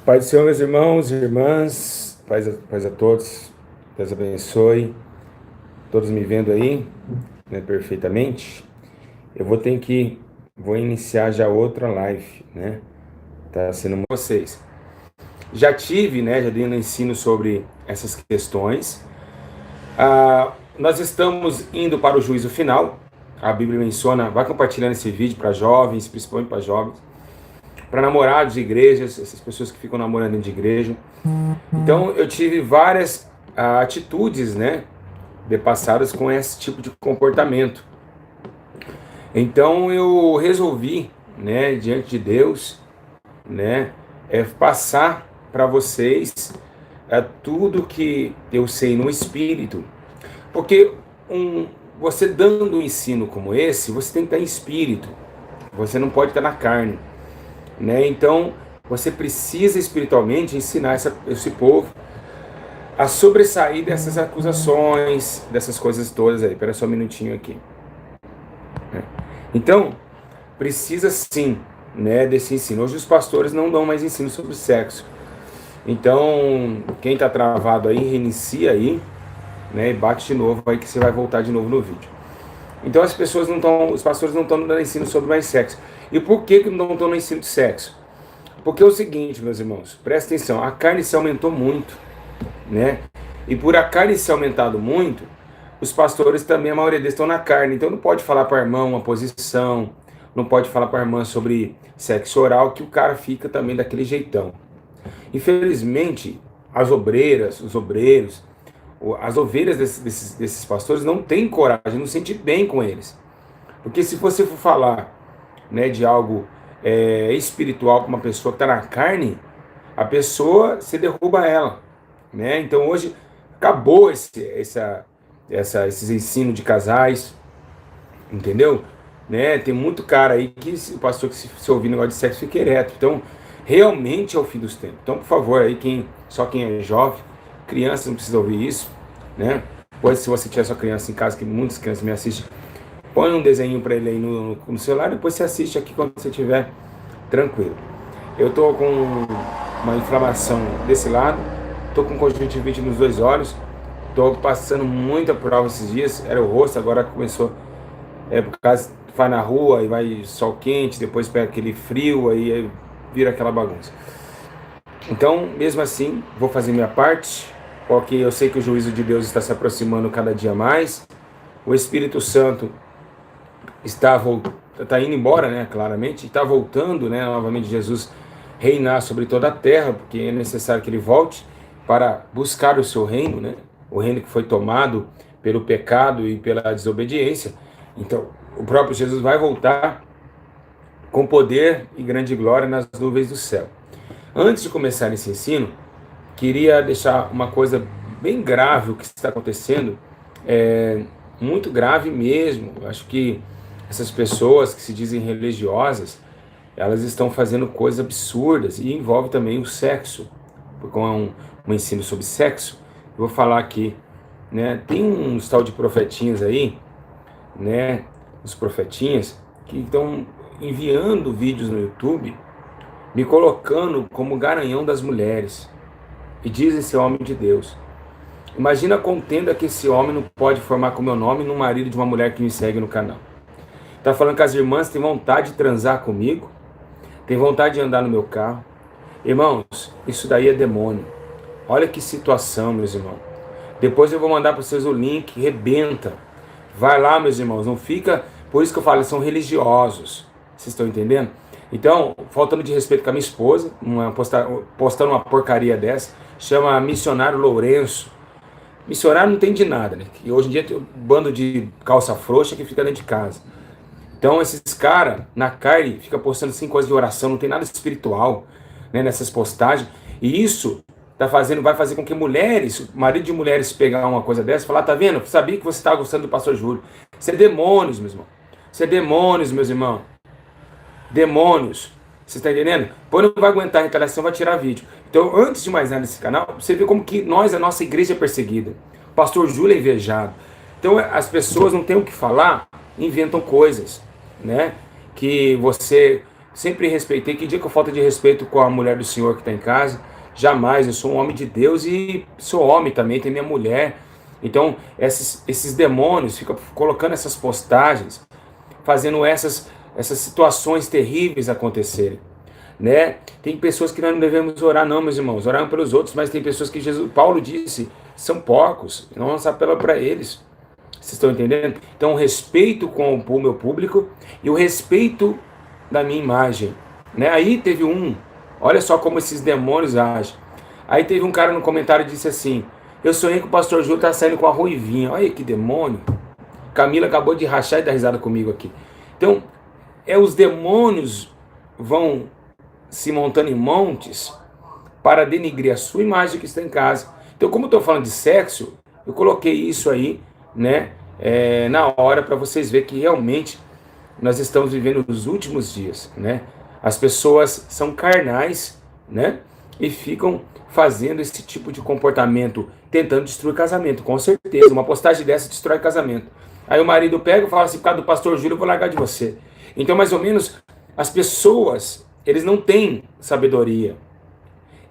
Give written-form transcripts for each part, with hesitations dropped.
Paz do Senhor, meus irmãos e irmãs, paz a todos, Deus abençoe, todos me vendo aí, né, perfeitamente. Eu vou iniciar já outra live, né, tá sendo com vocês. Já dei um ensino sobre essas questões. Nós estamos indo para o juízo final, a Bíblia menciona, vai compartilhando esse vídeo para jovens, principalmente para jovens, para namorados de igrejas, essas pessoas que ficam namorando dentro de igreja. Então eu tive várias atitudes, né, depassadas com esse tipo de comportamento. Então eu resolvi, né, diante de Deus, né, passar para vocês tudo que eu sei no Espírito. Porque você dando um ensino como esse, você tem que estar em espírito. Você não pode estar na carne, né? Então você precisa espiritualmente ensinar esse povo a sobressair dessas acusações, dessas coisas todas aí. Espera só um minutinho aqui. Então, precisa sim, né, desse ensino. Hoje os pastores não dão mais ensino sobre sexo. Então, quem está travado aí, reinicia aí, né, e bate de novo aí que você vai voltar de novo no vídeo. Então os pastores não estão dando ensino sobre mais sexo. E por que não estão no ensino de sexo? Porque é o seguinte, meus irmãos, presta atenção, a carne se aumentou muito, né? E por a carne se aumentado muito, os pastores também, a maioria deles estão na carne. Então não pode falar para a irmã uma posição, não pode falar para a irmã sobre sexo oral, que o cara fica também daquele jeitão. Infelizmente, as obreiras, os obreiros, as ovelhas desses pastores não têm coragem, não se sente bem com eles. Porque se você for falar, né, de algo espiritual para uma pessoa que está na carne, a pessoa, se derruba ela, né? Então hoje acabou esses ensinos de casais, entendeu? Né? Tem muito cara aí que o pastor que se ouvir negócio de sexo fica ereto. Então realmente é o fim dos tempos. Então, por favor, aí só quem é jovem, criança não precisa ouvir isso, né? Pois se você tiver sua criança em casa, que muitas crianças me assistem, põe um desenho para ele aí no celular, depois você assiste aqui quando você estiver tranquilo. Eu tô com uma inflamação desse lado, tô com conjuntivite nos dois olhos, tô passando muita prova esses dias, era o rosto, agora começou, por causa vai na rua e vai sol quente, depois pega aquele frio, aí vira aquela bagunça. Então, mesmo assim, vou fazer minha parte, porque eu sei que o juízo de Deus está se aproximando cada dia mais, o Espírito Santo está indo embora, né, claramente, está voltando, né, novamente Jesus reinar sobre toda a terra, porque é necessário que ele volte para buscar o seu reino, né, o reino que foi tomado pelo pecado e pela desobediência. Então, o próprio Jesus vai voltar com poder e grande glória nas nuvens do céu. Antes de começar esse ensino, queria deixar uma coisa bem grave o que está acontecendo, muito grave mesmo. Eu acho que essas pessoas que se dizem religiosas, elas estão fazendo coisas absurdas e envolve também o sexo, porque é um ensino sobre sexo. Eu vou falar aqui, né? Tem uns tal de profetinhas aí, né? Os profetinhas que estão enviando vídeos no YouTube, me colocando como garanhão das mulheres e dizem ser homem de Deus. Imagina a contenda que esse homem não pode formar com o meu nome no marido de uma mulher que me segue no canal. Tá falando que as irmãs têm vontade de transar comigo, têm vontade de andar no meu carro. Irmãos, isso daí é demônio. Olha que situação, meus irmãos. Depois eu vou mandar para vocês o link, rebenta. Vai lá, meus irmãos, não fica... Por isso que eu falo, eles são religiosos. Vocês estão entendendo? Então, faltando de respeito com a minha esposa, postando uma porcaria dessa, chama Missionário Lourenço. Missionário não tem de nada, né? E hoje em dia tem um bando de calça frouxa que fica dentro de casa. Então esses caras, na carne, fica postando 5 coisas de oração, não tem nada espiritual, né, nessas postagens. E isso vai fazer com que mulheres, marido de mulheres pegar uma coisa dessa e falar, tá vendo? Sabia que você estava gostando do pastor Júlio. Isso é demônios, meu irmão. Isso é demônios, meus irmãos. Demônios. Você está entendendo? Depois não vai aguentar a retaliação, vai tirar vídeo. Então, antes de mais nada nesse canal, você vê como que a nossa igreja é perseguida. O pastor Júlio é invejado. Então, as pessoas não têm o que falar, inventam coisas, né? Que você sempre respeitei. Que dia que eu falta de respeito com a mulher do Senhor que está em casa? Jamais, eu sou um homem de Deus e sou homem também, tenho minha mulher. Então, esses demônios ficam colocando essas postagens, fazendo essas situações terríveis acontecerem, né? Tem pessoas que nós não devemos orar não, meus irmãos, orar pelos outros, mas tem pessoas que Paulo disse, são porcos, não vamos apelar para eles. Vocês estão entendendo? Então, o respeito com o meu público e o respeito da minha imagem, né? Aí teve olha só como esses demônios agem. Aí teve um cara no comentário que disse assim, eu sonhei que o pastor Júlio tá saindo com a ruivinha. Olha que demônio. Camila acabou de rachar e dar risada comigo aqui. Então, os demônios vão se montando em montes para denigrir a sua imagem que está em casa. Então, como eu estou falando de sexo, eu coloquei isso aí, né, na hora para vocês verem que realmente nós estamos vivendo os últimos dias, né? As pessoas são carnais, né? E ficam fazendo esse tipo de comportamento, tentando destruir casamento, com certeza. Uma postagem dessa destrói casamento. Aí o marido pega e fala assim, por causa do pastor Júlio, eu vou largar de você. Então, mais ou menos, as pessoas, eles não têm sabedoria.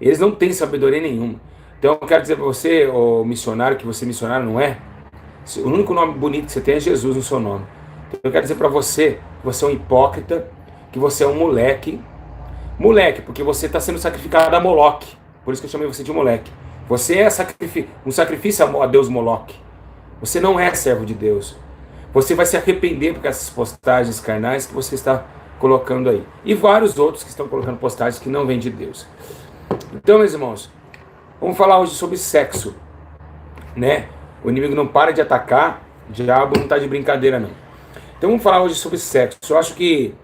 Eles não têm sabedoria nenhuma. Então, eu quero dizer para você, ô missionário, que você missionário não é. O único nome bonito que você tem é Jesus no seu nome. Então, eu quero dizer para você que você é um hipócrita, que você é um moleque. Moleque, porque você está sendo sacrificado a Moloque. Por isso que eu chamei você de moleque. Você é um sacrifício a Deus Moloque. Você não é servo de Deus. Você vai se arrepender por essas postagens carnais que você está colocando aí. E vários outros que estão colocando postagens que não vêm de Deus. Então, meus irmãos, vamos falar hoje sobre sexo, né? O inimigo não para de atacar, o diabo não está de brincadeira, não. Então, vamos falar hoje sobre sexo. Eu acho que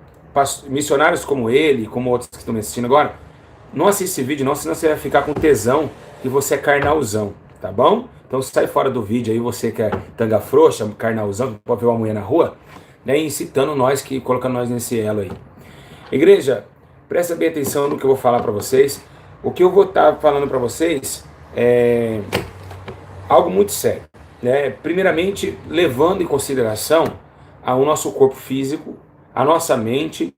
missionários como ele, como outros que estão me assistindo agora, não assiste esse vídeo não, senão você vai ficar com tesão e você é carnalzão, tá bom? Então sai fora do vídeo aí, você que é tanga frouxa, carnalzão, que pode ver uma mulher na rua, né, incitando nós, colocando nós nesse elo aí. Igreja, presta bem atenção no que eu vou falar para vocês. O que eu vou estar falando para vocês é algo muito sério, né? Primeiramente, levando em consideração o nosso corpo físico, a nossa mente,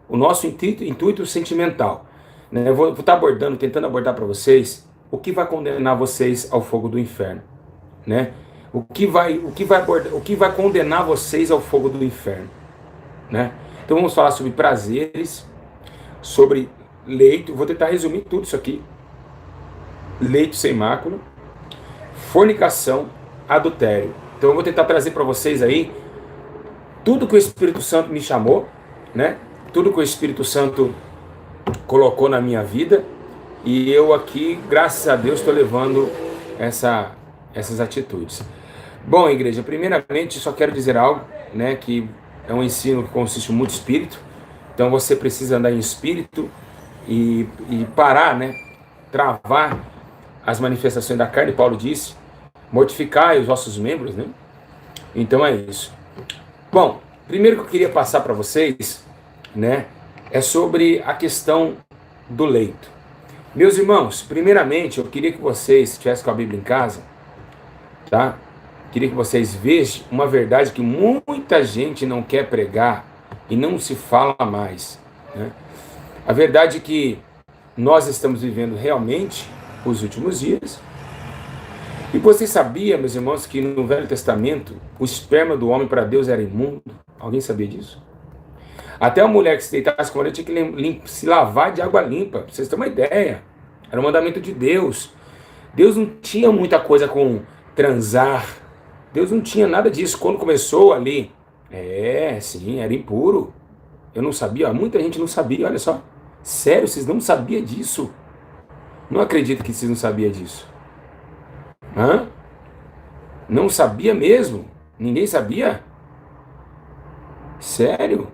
o nosso intuito sentimental. Né? Eu vou estar tentando abordar para vocês o que vai condenar vocês ao fogo do inferno, né? O que vai condenar vocês ao fogo do inferno, né? Então vamos falar sobre prazeres, sobre leito, vou tentar resumir tudo isso aqui. Leito sem mácula, fornicação, adultério. Então eu vou tentar trazer para vocês aí tudo que o Espírito Santo me chamou, né? Tudo que o Espírito Santo colocou na minha vida, e eu aqui, graças a Deus, estou levando essas atitudes. Bom, igreja, primeiramente só quero dizer algo, né, que é um ensino que consiste em muito espírito. Então você precisa andar em espírito e parar, né, travar as manifestações da carne. Paulo disse, mortificar os vossos membros, né? Então é isso. Bom, primeiro que eu queria passar para vocês, né, é sobre a questão do leito. Meus irmãos, primeiramente eu queria que vocês estivessem com a Bíblia em casa, tá? Queria que vocês vejam uma verdade que muita gente não quer pregar e não se fala mais, né? A verdade é que nós estamos vivendo realmente os últimos dias. E você sabia, meus irmãos, que no Velho Testamento o esperma do homem para Deus era imundo? Alguém sabia disso? Até a mulher que se deitasse com a mulher tinha que se lavar de água limpa. Pra vocês terem uma ideia. Era um mandamento de Deus. Deus não tinha muita coisa com transar. Deus não tinha nada disso. Quando começou ali, sim, era impuro. Eu não sabia, muita gente não sabia, olha só. Sério, vocês não sabiam disso? Não acredito que vocês não sabiam disso. Hã? Não sabia mesmo? Ninguém sabia? Sério?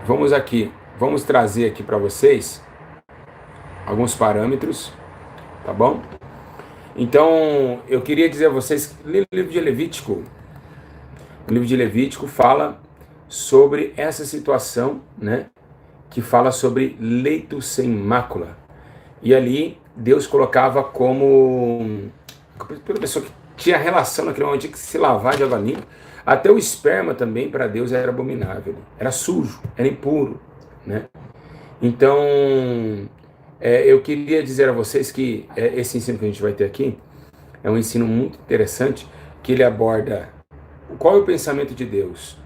Vamos trazer aqui para vocês alguns parâmetros, tá bom? Então, eu queria dizer a vocês, o livro de Levítico, fala sobre essa situação, né? Que fala sobre leito sem mácula. E ali, Deus colocava como... Pela pessoa que tinha relação naquele momento, tinha que se lavar de água limpa. Até o esperma também para Deus era abominável, era sujo, era impuro, né? Então, eu queria dizer a vocês que esse ensino que a gente vai ter aqui é um ensino muito interessante, que ele aborda qual é o pensamento de Deus.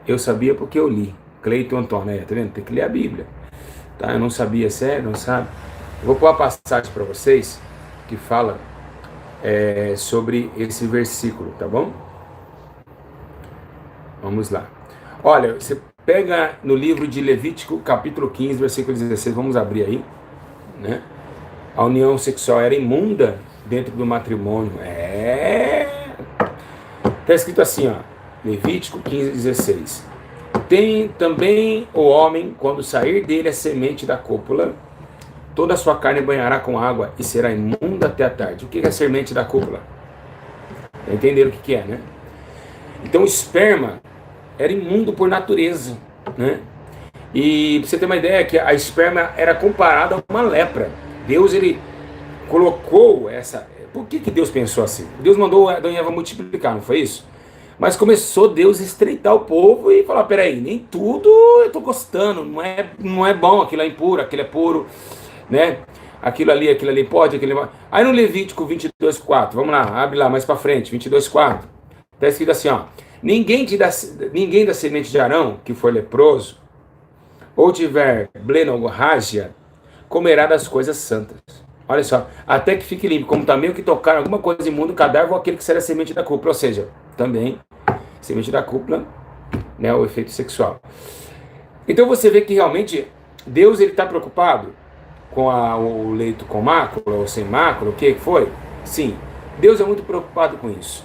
Eu sabia porque eu li. Cleiton Antônio, tá vendo? Tem que ler a Bíblia. Tá? Eu não sabia, sério, não sabe? Eu vou pôr uma passagem para vocês que fala sobre esse versículo, tá bom? Vamos lá. Olha, você pega no livro de Levítico, capítulo 15, versículo 16, vamos abrir aí, né? A união sexual era imunda dentro do matrimônio. Está escrito assim, ó, Levítico 15, 16. Tem também o homem, quando sair dele a semente da cópula, toda a sua carne banhará com água e será imunda até a tarde. O que é a semente da cópula? Entenderam o que é, né? Então o esperma era imundo por natureza, né? E pra você ter uma ideia, que a esperma era comparada a uma lepra. Deus, ele colocou essa... Por que Deus pensou assim? Deus mandou Adão e Eva multiplicar, não foi isso? Mas começou Deus a estreitar o povo e falar, peraí, nem tudo eu tô gostando, não é bom, aquilo é impuro, aquilo é puro, né? Aquilo ali pode, aquilo ali... Aí no Levítico 22:4, vamos lá, abre lá mais para frente, 22:4, tá escrito assim, ó, ninguém da semente de Arão, que for leproso, ou tiver blenorrágia, comerá das coisas santas. Olha só, até que fique limpo, como também o que tocar alguma coisa imunda, cadáver ou aquele que será semente da cúpula, ou seja, também semente da cúpula, né, o efeito sexual. Então você vê que realmente Deus, ele está preocupado com o leito com mácula ou sem mácula, o que foi? Sim, Deus é muito preocupado com isso.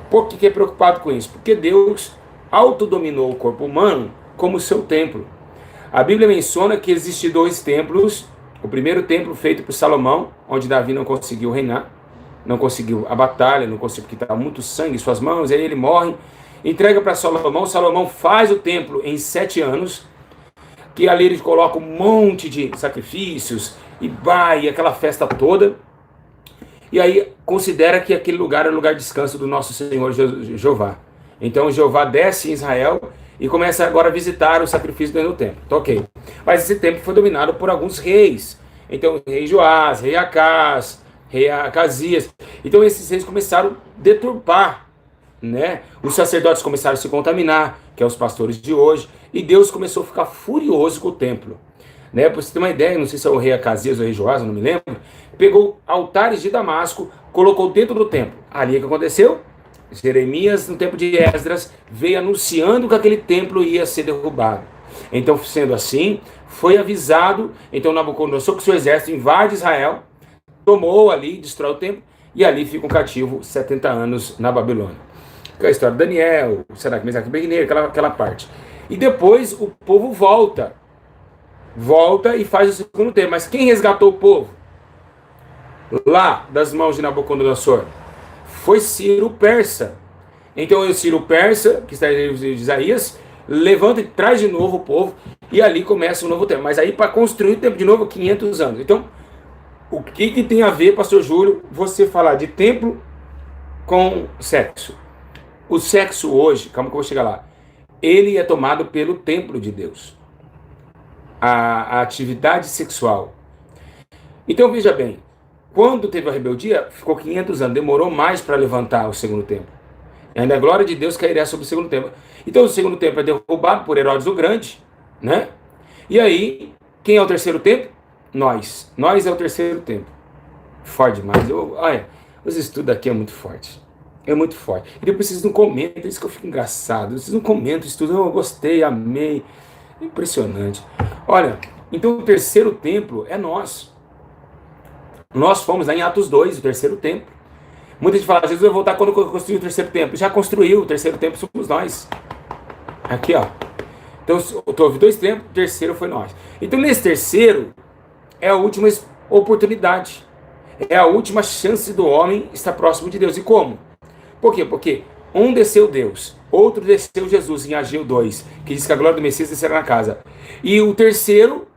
Por que é preocupado com isso? Porque Deus autodominou o corpo humano como seu templo. A Bíblia menciona que existem 2 templos. O primeiro templo feito por Salomão, onde Davi não conseguiu reinar, não conseguiu a batalha, não conseguiu, porque estava muito sangue em suas mãos, aí ele morre, entrega para Salomão. Salomão faz o templo em 7 anos, que ali ele coloca um monte de sacrifícios, e aquela festa toda, e aí considera que aquele lugar é o lugar de descanso do nosso Senhor Jeová. Então Jeová desce em Israel e começa agora a visitar o sacrifício dentro do templo. Então, ok. Mas esse templo foi dominado por alguns reis. Então, rei Joás, rei Acás, rei Acasias. Então, esses reis começaram a deturpar, né? Os sacerdotes começaram a se contaminar, que é os pastores de hoje. E Deus começou a ficar furioso com o templo. Né? Para você ter uma ideia, não sei se é o rei Acasias ou o rei Joás, eu não me lembro. Pegou altares de Damasco, colocou dentro do templo. Ali o que aconteceu? Jeremias, no tempo de Esdras, veio anunciando que aquele templo ia ser derrubado. Então, sendo assim, foi avisado. Então, Nabucodonosor, com seu exército, invade Israel, tomou ali, destrói o templo, e ali fica um cativo 70 anos na Babilônia. Que é a história de Daniel, Sadraque, Mesaque e Abednego, aquela parte. E depois o povo volta e faz o segundo templo. Mas quem resgatou o povo lá das mãos de Nabucodonosor? Foi Ciro Persa. Então o Ciro Persa, que está em livro de Isaías, levanta e traz de novo o povo, e ali começa um novo templo. Mas aí para construir o templo de novo, 500 anos. Então, o que tem a ver, pastor Júlio, você falar de templo com sexo? O sexo hoje, calma que eu vou chegar lá, ele é tomado pelo templo de Deus. A atividade sexual. Então veja bem, quando teve a rebeldia, ficou 500 anos, demorou mais para levantar o segundo templo. E ainda a glória de Deus cairia sobre o segundo templo. Então o segundo templo é derrubado por Herodes o Grande, né? E aí, quem é o terceiro templo? Nós é o terceiro templo. Forte demais. Olha, os estudos aqui é muito forte. É muito forte. E depois vocês não comentam, isso que eu fico engraçado. Vocês não comentam isso tudo. Eu gostei, amei. Impressionante. Olha, então o terceiro templo é nós. Nós fomos lá em Atos 2, o terceiro templo. Muita gente fala, Jesus vai voltar quando construir o terceiro templo. Já construiu, o terceiro templo somos nós. Aqui, ó. Então, houve 2 templos, o terceiro foi nós. Então, nesse terceiro, é a última oportunidade. É a última chance do homem estar próximo de Deus. E como? Por quê? Porque um desceu Deus, outro desceu Jesus, em Ageu 2, que diz que a glória do Messias descerá na casa. E o terceiro,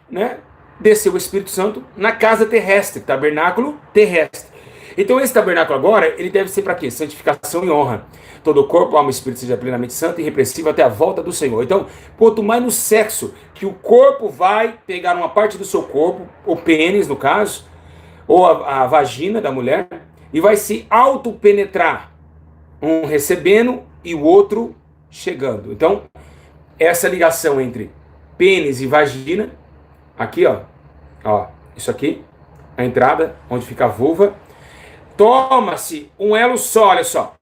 né, desceu o Espírito Santo na casa terrestre, tabernáculo terrestre. Então esse tabernáculo agora, ele deve ser para quê? Santificação e honra. Todo o corpo, alma e espírito seja plenamente santo e irrepreensível até a volta do Senhor. Então, quanto mais no sexo, que o corpo vai pegar uma parte do seu corpo, o pênis no caso, ou a vagina da mulher, e vai se autopenetrar, um recebendo e o outro chegando. Então, essa ligação entre pênis e vagina, aqui ó, isso aqui, a entrada, onde fica a vulva, toma-se um elo só, olha só,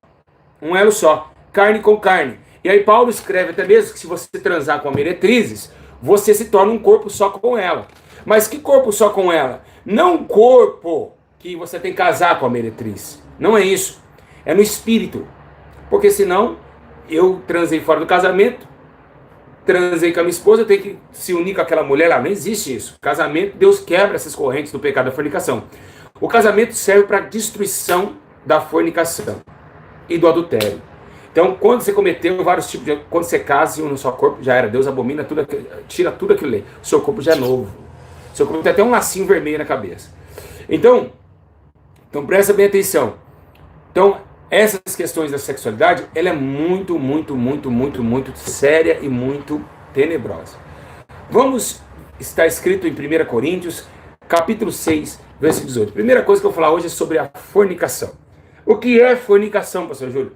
um elo só, carne com carne. E aí Paulo escreve até mesmo que se você transar com a meretrizes, você se torna um corpo só com ela. Mas que corpo só com ela? Não um corpo que você tem que casar com a meretriz. Não é isso. É no espírito. Porque senão, eu transei fora do casamento, transei com a minha esposa, eu tenho que se unir com aquela mulher lá. Não existe isso. Casamento, Deus quebra essas correntes do pecado da fornicação. O casamento serve para a destruição da fornicação e do adultério. Então, quando você cometeu vários tipos de... Quando você casa e une no seu corpo, já era. Deus abomina tudo, tira tudo aquilo ali. O seu corpo já é novo. O seu corpo tem até um lacinho vermelho na cabeça. Então presta bem atenção. Então, essas questões da sexualidade, ela é muito, muito, muito, muito, muito séria e muito tenebrosa. Está escrito em 1 Coríntios, capítulo 6, verso 18. Primeira coisa que eu vou falar hoje é sobre a fornicação. O que é fornicação, pastor Júlio?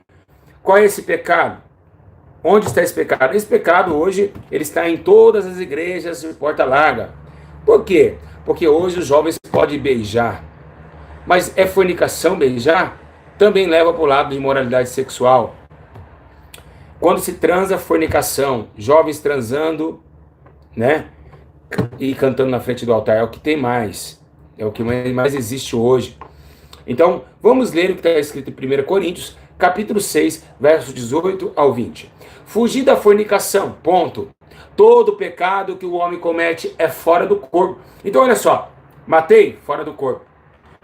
Qual é esse pecado? Onde está esse pecado? Esse pecado hoje, ele está em todas as igrejas de porta larga. Por quê? Porque hoje os jovens podem beijar. Mas é fornicação beijar? Também leva para o lado de imoralidade sexual. Quando se transa, fornicação. Jovens transando, né? E cantando na frente do altar. É o que tem mais. É o que mais existe hoje. Então, vamos ler o que está escrito em 1 Coríntios, capítulo 6, versos 18 ao 20. Fugir da fornicação, ponto. Todo pecado que o homem comete é fora do corpo. Então, olha só. Matei, fora do corpo.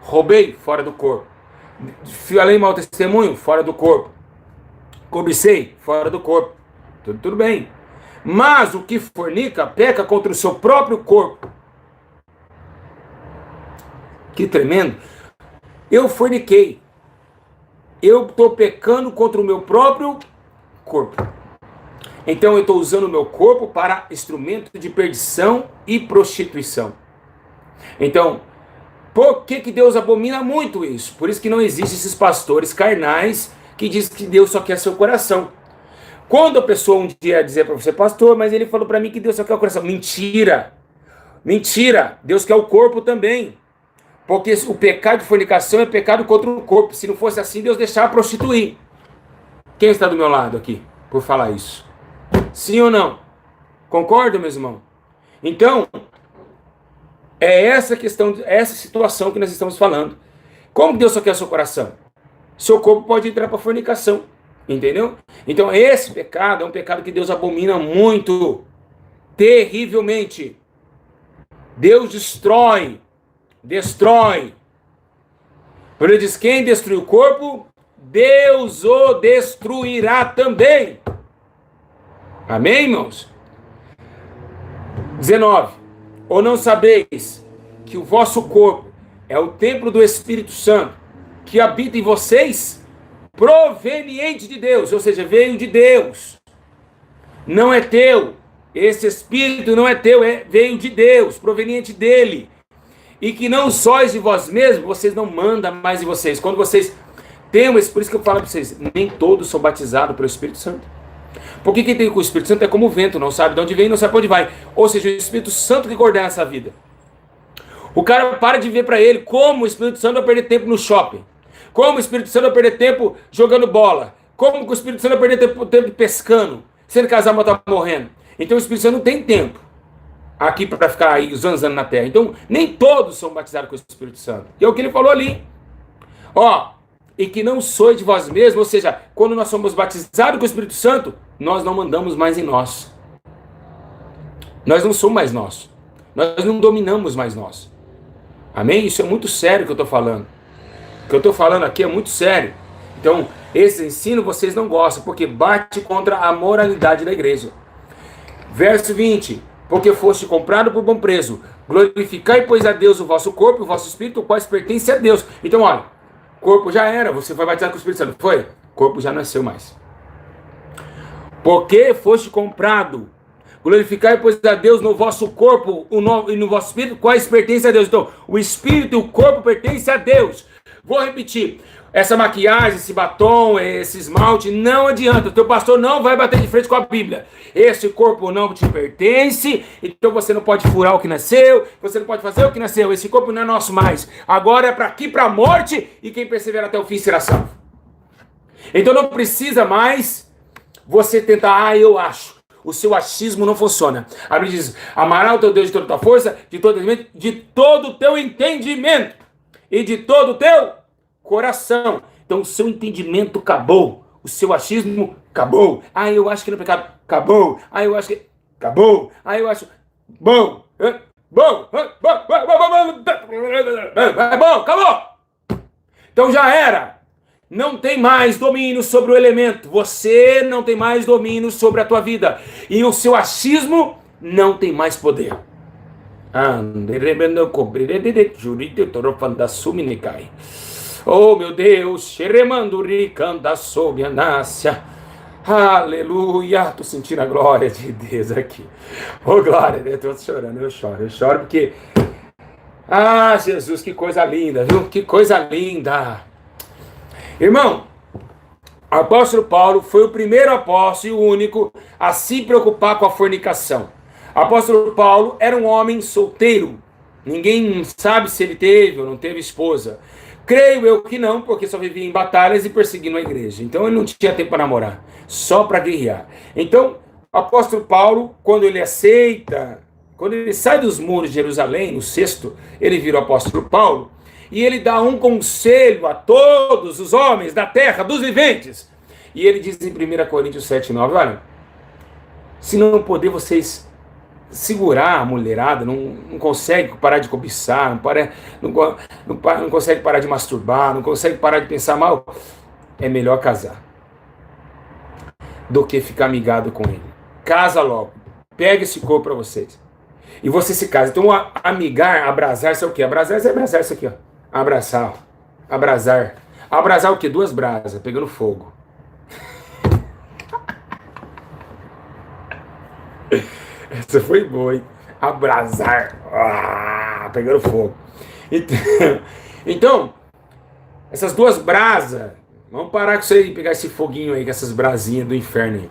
Roubei, fora do corpo. Falei mau testemunho, fora do corpo. Cobicei, fora do corpo. Tudo bem. Mas o que fornica, peca contra o seu próprio corpo. Que tremendo. Eu forniquei. Eu estou pecando contra o meu próprio corpo. Então eu estou usando o meu corpo para instrumento de perdição e prostituição. Então, por que Deus abomina muito isso? Por isso que não existem esses pastores carnais que dizem que Deus só quer seu coração. Quando a pessoa um dia dizer para você, pastor, mas ele falou para mim que Deus só quer o coração. Mentira! Mentira! Deus quer o corpo também. Porque o pecado de fornicação é pecado contra o corpo. Se não fosse assim, Deus deixava prostituir. Quem está do meu lado aqui por falar isso? Sim ou não? Concorda, meus irmãos? Então, é essa questão, essa situação que nós estamos falando. Como Deus só quer o seu coração? Seu corpo pode entrar para fornicação. Entendeu? Então, esse pecado é um pecado que Deus abomina muito. Terrivelmente. Deus destrói. Ele diz, quem destruiu o corpo, Deus o destruirá também. Amém, irmãos? 19. Ou não sabeis que o vosso corpo é o templo do Espírito Santo, que habita em vocês, proveniente de Deus, ou seja, veio de Deus. Não é teu. Esse Espírito não é teu, veio de Deus, proveniente dele. E que não sois de vós mesmos, vocês não mandam mais em vocês. Quando vocês têm, por isso que eu falo para vocês, nem todos são batizados pelo Espírito Santo. Porque quem tem com o Espírito Santo é como o vento, não sabe de onde vem, não sabe para onde vai. Ou seja, o Espírito Santo que coordena essa vida. O cara para de ver para ele como o Espírito Santo vai perder tempo no shopping. Como o Espírito Santo vai perder tempo jogando bola. Como o Espírito Santo vai perder tempo pescando, sendo que as almas estão morrendo. Então o Espírito Santo não tem tempo aqui para ficar aí zanzando na terra. Então, nem todos são batizados com o Espírito Santo. E é o que ele falou ali. E que não sois de vós mesmos, ou seja, quando nós somos batizados com o Espírito Santo, nós não mandamos mais em nós. Nós não somos mais nós. Nós não dominamos mais nós. Amém? Isso é muito sério que eu estou falando. O que eu estou falando aqui é muito sério. Então, esse ensino vocês não gostam, porque bate contra a moralidade da igreja. Verso 20. Porque foste comprado por bom preço. Glorificai, pois, a Deus o vosso corpo e o vosso espírito, o quais pertence a Deus. Então, olha, corpo já era, você foi batizado com o Espírito Santo, foi? O corpo já não é seu mais. Porque foste comprado. Glorificai, pois, a Deus no vosso corpo e no vosso espírito, quais pertencem a Deus. Então, o espírito e o corpo pertencem a Deus. Vou repetir. Essa maquiagem, esse batom, esse esmalte, não adianta. O teu pastor não vai bater de frente com a Bíblia. Esse corpo não te pertence, então você não pode furar o que nasceu, você não pode fazer o que nasceu. Esse corpo não é nosso mais. Agora é para aqui, para a morte, e quem persevera até o fim será salvo. Então não precisa mais você tentar, eu acho. O seu achismo não funciona. A Bíblia diz, amará o teu Deus de toda a tua força, de todo o teu entendimento e de todo o teu coração. Então o seu entendimento acabou. O seu achismo acabou. Eu acho que não é pecado. Acabou. Eu acho que... Acabou. Eu acho... Bom. Bom. Acabou. Então já era. Não tem mais domínio sobre o elemento. Você não tem mais domínio sobre a tua vida. E o seu achismo não tem mais poder. Oh, meu Deus. Aleluia. Tô sentindo a glória de Deus aqui. Oh, glória. Eu tô chorando. Eu choro porque... Jesus, que coisa linda, viu? Que coisa linda. Irmão, o apóstolo Paulo foi o primeiro apóstolo e o único a se preocupar com a fornicação. O apóstolo Paulo era um homem solteiro. Ninguém sabe se ele teve ou não teve esposa. Creio eu que não, porque só vivia em batalhas e perseguindo a igreja. Então ele não tinha tempo para namorar, só para guerrear. Então, o apóstolo Paulo, quando ele sai dos muros de Jerusalém, no sexto, ele vira o apóstolo Paulo. E ele dá um conselho a todos os homens da terra, dos viventes. E ele diz em 1 Coríntios 7:9, olha, se não poder vocês segurar a mulherada, não consegue parar de cobiçar, não consegue parar de masturbar, não consegue parar de pensar mal, é melhor casar do que ficar amigado com ele. Casa logo, pega esse corpo para vocês. E você se casa. Então, amigar, abrasar, isso é o quê? Abrasar isso aqui, ó. Abraçar, abrasar. Abrasar o quê? 2 brasas, pegando fogo. Essa foi boa, hein? Abrasar, pegando fogo. Então, essas 2 brasas, vamos parar com isso aí, pegar esse foguinho aí, com essas brasinhas do inferno aí.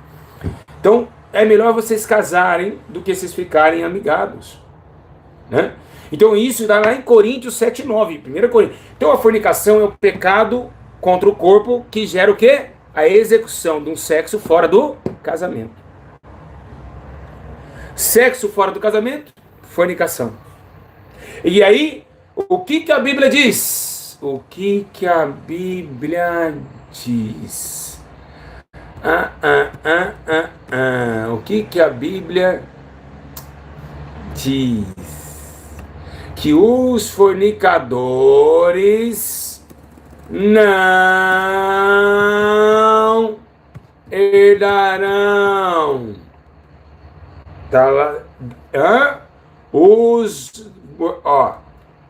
Então, é melhor vocês casarem do que vocês ficarem amigados, né? Então isso dá lá em Coríntios 7:9, 1 Coríntios. Então a fornicação é o pecado contra o corpo que gera o quê? A execução de um sexo fora do casamento. Sexo fora do casamento, fornicação. E aí, o que a Bíblia diz? O que a Bíblia diz? O que a Bíblia diz? Que os fornicadores não herdarão. Tá lá.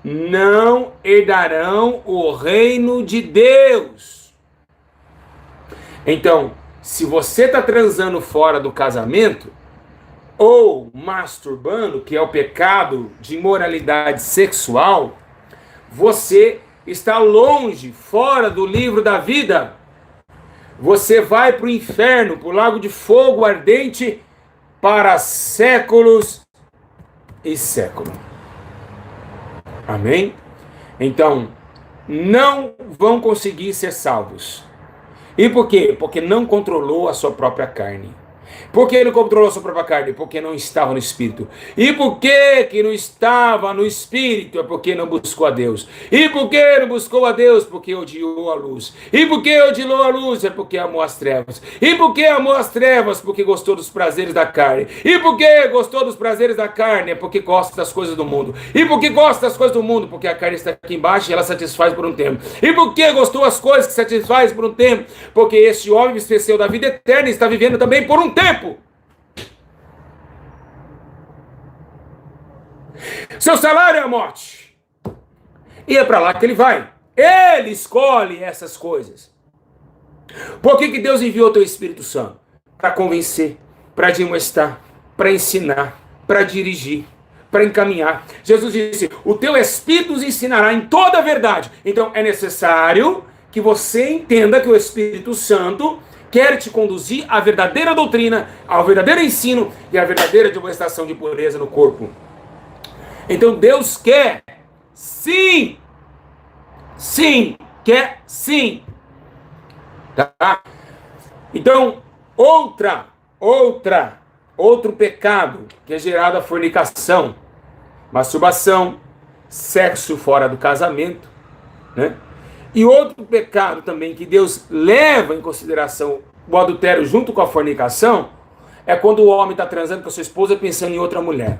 Não herdarão o reino de Deus. Então, se você está transando fora do casamento, ou masturbando, que é o pecado de imoralidade sexual, você está longe, fora do livro da vida. Você vai para o inferno, para o lago de fogo ardente, para séculos e séculos. Amém? Então, não vão conseguir ser salvos. E por quê? Porque não controlou a sua própria carne. Por que ele controlou a sua própria carne? Porque não estava no Espírito. E por que não estava no Espírito? É porque não buscou a Deus. E por que não buscou a Deus? Porque odiou a luz. E por que odiou a luz? É porque amou as trevas. E por que amou as trevas? Porque gostou dos prazeres da carne. E por que gostou dos prazeres da carne? É porque gosta das coisas do mundo. E por que gosta das coisas do mundo? Porque a carne está aqui embaixo e ela satisfaz por um tempo. E por que gostou das coisas que satisfaz por um tempo? Porque este homem esqueceu da vida eterna e está vivendo também por um tempo. Seu salário é a morte. E é para lá que ele vai. Ele escolhe essas coisas. Por que Deus enviou o teu Espírito Santo? Para convencer, para admoestar, para ensinar, para dirigir, para encaminhar. Jesus disse, o teu Espírito nos ensinará em toda a verdade. Então é necessário que você entenda que o Espírito Santo quer te conduzir à verdadeira doutrina, ao verdadeiro ensino e à verdadeira demonstração de pureza no corpo. Então Deus quer, sim, quer sim. Tá? Então, outro pecado que é gerado a fornicação, masturbação, sexo fora do casamento, né? E outro pecado também que Deus leva em consideração o adultério junto com a fornicação é quando o homem está transando com a sua esposa pensando em outra mulher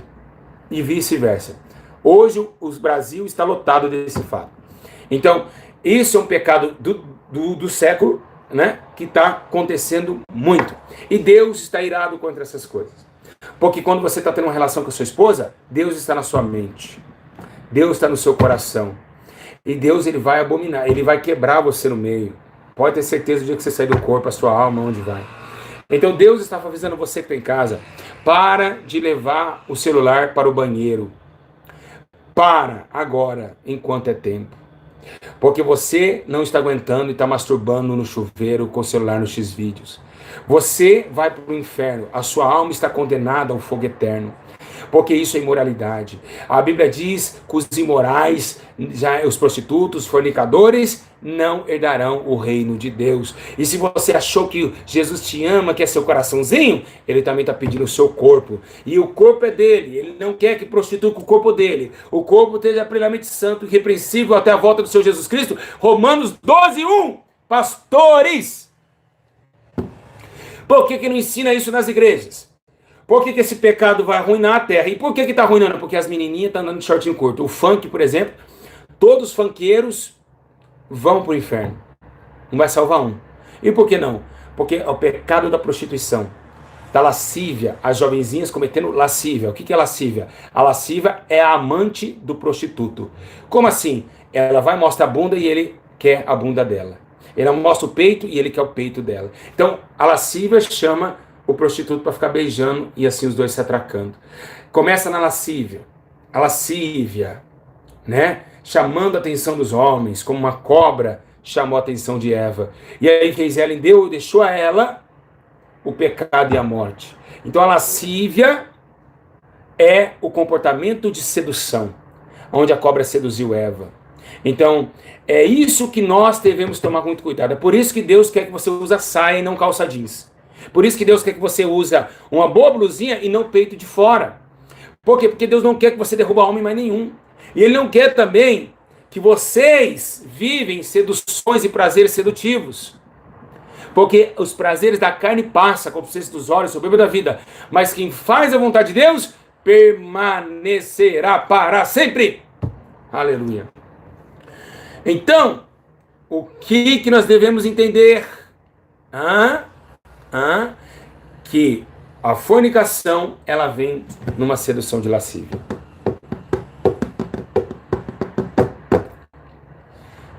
e vice-versa. Hoje o Brasil está lotado desse fato. Então, isso é um pecado do século, né, que está acontecendo muito. E Deus está irado contra essas coisas. Porque quando você está tendo uma relação com a sua esposa, Deus está na sua mente. Deus está no seu coração. E Deus, ele vai abominar, ele vai quebrar você no meio. Pode ter certeza do dia que você sair do corpo, a sua alma, onde vai. Então Deus está avisando você que está em casa, para de levar o celular para o banheiro. Para agora, enquanto é tempo. Porque você não está aguentando e está masturbando no chuveiro com o celular nos X-Vídeos. Você vai para o inferno, a sua alma está condenada ao fogo eterno. Porque isso é imoralidade. A Bíblia diz que os imorais, já os prostitutos, fornicadores, não herdarão o reino de Deus. E se você achou que Jesus te ama, que é seu coraçãozinho, ele também está pedindo o seu corpo. E o corpo é dele, ele não quer que prostitua com o corpo dele. O corpo esteja plenamente santo e irrepreensível até a volta do Senhor Jesus Cristo. Romanos 12:1. Pastores! Por que não ensina isso nas igrejas? Por que esse pecado vai arruinar a terra? E por que está arruinando? Porque as menininhas estão andando de shortinho curto. O funk, por exemplo, todos os funkeiros vão para o inferno. Não vai salvar um. E por que não? Porque é o pecado da prostituição, da lascívia, as jovenzinhas cometendo lascívia. O que é lascívia? A lascívia é a amante do prostituto. Como assim? Ela vai mostrar a bunda e ele quer a bunda dela. Ela mostra o peito e ele quer o peito dela. Então, a lascívia chama o prostituto para ficar beijando e assim os dois se atracando. Começa na lascívia. A lascívia, né? Chamando a atenção dos homens, como uma cobra chamou a atenção de Eva. E aí fez ela, deixou a ela o pecado e a morte. Então a lascívia é o comportamento de sedução, onde a cobra seduziu Eva. Então, é isso que nós devemos tomar muito cuidado. É por isso que Deus quer que você use saia e não calça jeans. Por isso que Deus quer que você use uma boa blusinha e não peito de fora. Por quê? Porque Deus não quer que você derruba homem mais nenhum. E Ele não quer também que vocês vivem seduções e prazeres sedutivos. Porque os prazeres da carne passam, como vocês dos olhos, soberba da vida. Mas quem faz a vontade de Deus, permanecerá para sempre. Aleluia. Então, o que nós devemos entender? Que a fornicação, ela vem numa sedução de lascívia.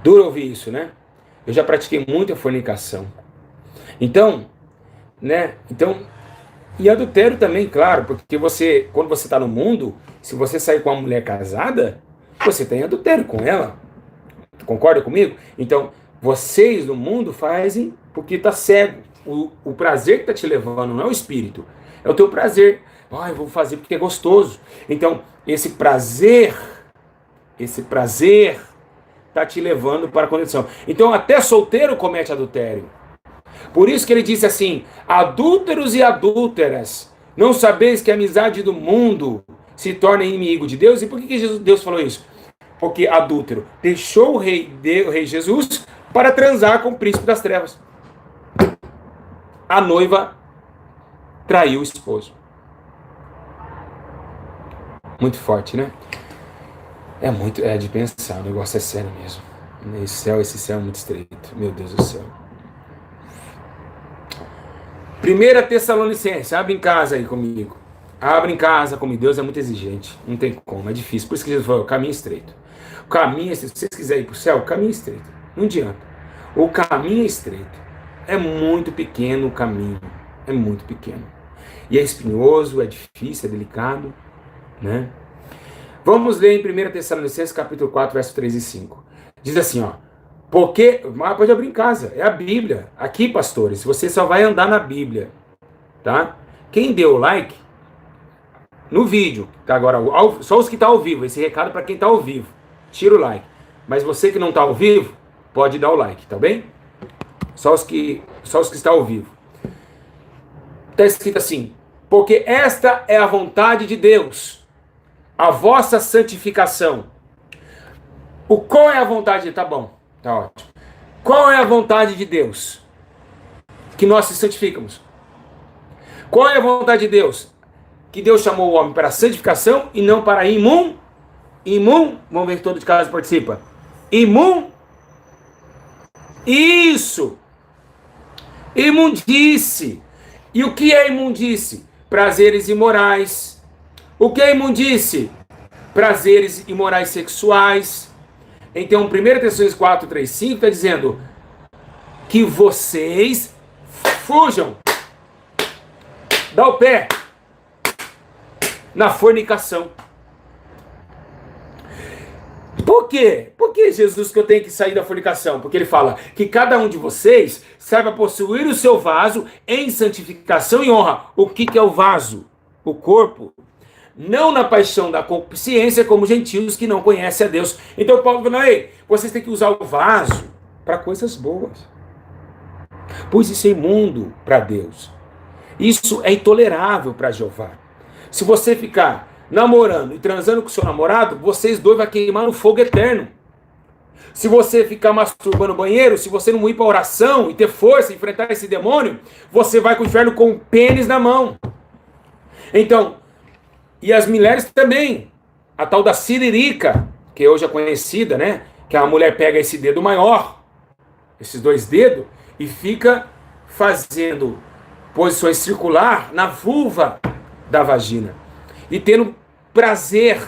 Duro ouvir isso, né? Eu já pratiquei muita fornicação. Então, né? E adultério também, claro, porque você, quando você está no mundo, se você sair com uma mulher casada, você tem adultério com ela. Concorda comigo? Então, vocês no mundo fazem porque está cego. O prazer que está te levando não é o espírito, é o teu prazer. Eu vou fazer porque é gostoso. Então, esse prazer está te levando para a condição. Então, até solteiro comete adultério. Por isso que ele disse assim: adúlteros e adúlteras, não sabeis que a amizade do mundo se torna inimigo de Deus? E por que Deus falou isso? Porque adúltero deixou o rei Jesus para transar com o príncipe das trevas. A noiva traiu o esposo. Muito forte, né? É de pensar, o negócio é sério mesmo. Esse céu é muito estreito. Meu Deus do céu. 1 Tessalonicenses, abre em casa aí comigo. Abra em casa, como Deus é muito exigente. Não tem como, é difícil. Por isso que Jesus falou, o caminho é estreito. O caminho, se vocês quiserem ir para o céu, o caminho é estreito. Não adianta. O caminho é estreito. É muito pequeno o caminho. É muito pequeno. E é espinhoso, é difícil, é delicado, né? Vamos ler em 1 Tessalonicenses, capítulo 4, versos 3 e 5. Diz assim, ó. Porque, pode abrir em casa, é a Bíblia. Aqui, pastores, você só vai andar na Bíblia, tá? Quem deu o like no vídeo, tá agora, só os que estão ao vivo, esse recado para quem está ao vivo, tira o like. Mas você que não está ao vivo, pode dar o like, tá bem? Só os que estão ao vivo. Está escrito assim, porque esta é a vontade de Deus, a vossa santificação. Qual é a vontade? Tá bom, tá ótimo. Qual é a vontade de Deus? Que nós se santificamos. Qual é a vontade de Deus? Que Deus chamou o homem para a santificação e não para vamos ver que todo de casa participa. Isso! Imundice. E o que é imundice? Prazeres imorais. O que é imundice? Prazeres imorais sexuais. Então, 1 Tessalonicenses 4, 3, 5 está dizendo que vocês fujam. Dá o pé na fornicação. Por quê? Por que, Jesus, que eu tenho que sair da fornicação? Porque ele fala que cada um de vocês saiba possuir o seu vaso em santificação e honra. O que é o vaso? O corpo. Não na paixão da concupiscência, como gentios que não conhecem a Deus. Então Paulo falou, ei, vocês têm que usar o vaso para coisas boas. Pois isso é imundo para Deus. Isso é intolerável para Jeová. Se você ficar namorando e transando com seu namorado, vocês dois vão queimar no fogo eterno. Se você ficar masturbando no banheiro, se você não ir para oração e ter força, enfrentar esse demônio, você vai com o inferno com o pênis na mão. Então, e as mulheres também, a tal da siririca, que hoje é conhecida, né? Que a mulher pega esse dedo maior, esses dois dedos, e fica fazendo posições circular na vulva da vagina. E tendo prazer,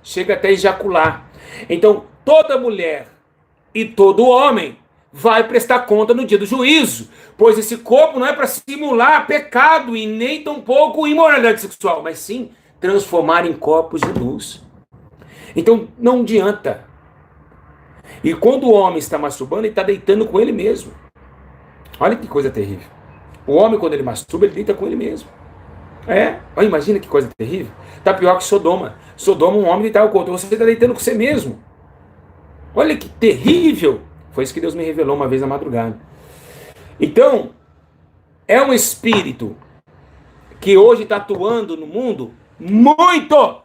chega até ejacular. Então, toda mulher e todo homem vai prestar conta no dia do juízo, pois esse corpo não é para simular pecado e nem tampouco imoralidade sexual, mas sim transformar em corpos de luz. Então, não adianta. E quando o homem está masturbando, ele está deitando com ele mesmo. Olha que coisa terrível. O homem, quando ele masturba, ele deita com ele mesmo. Olha, imagina que coisa terrível. Tá pior que Sodoma. Sodoma, um homem deitava com outro. Você está deitando com você mesmo. Olha que terrível. Foi isso que Deus me revelou uma vez na madrugada. Então, é um espírito que hoje está atuando no mundo muito.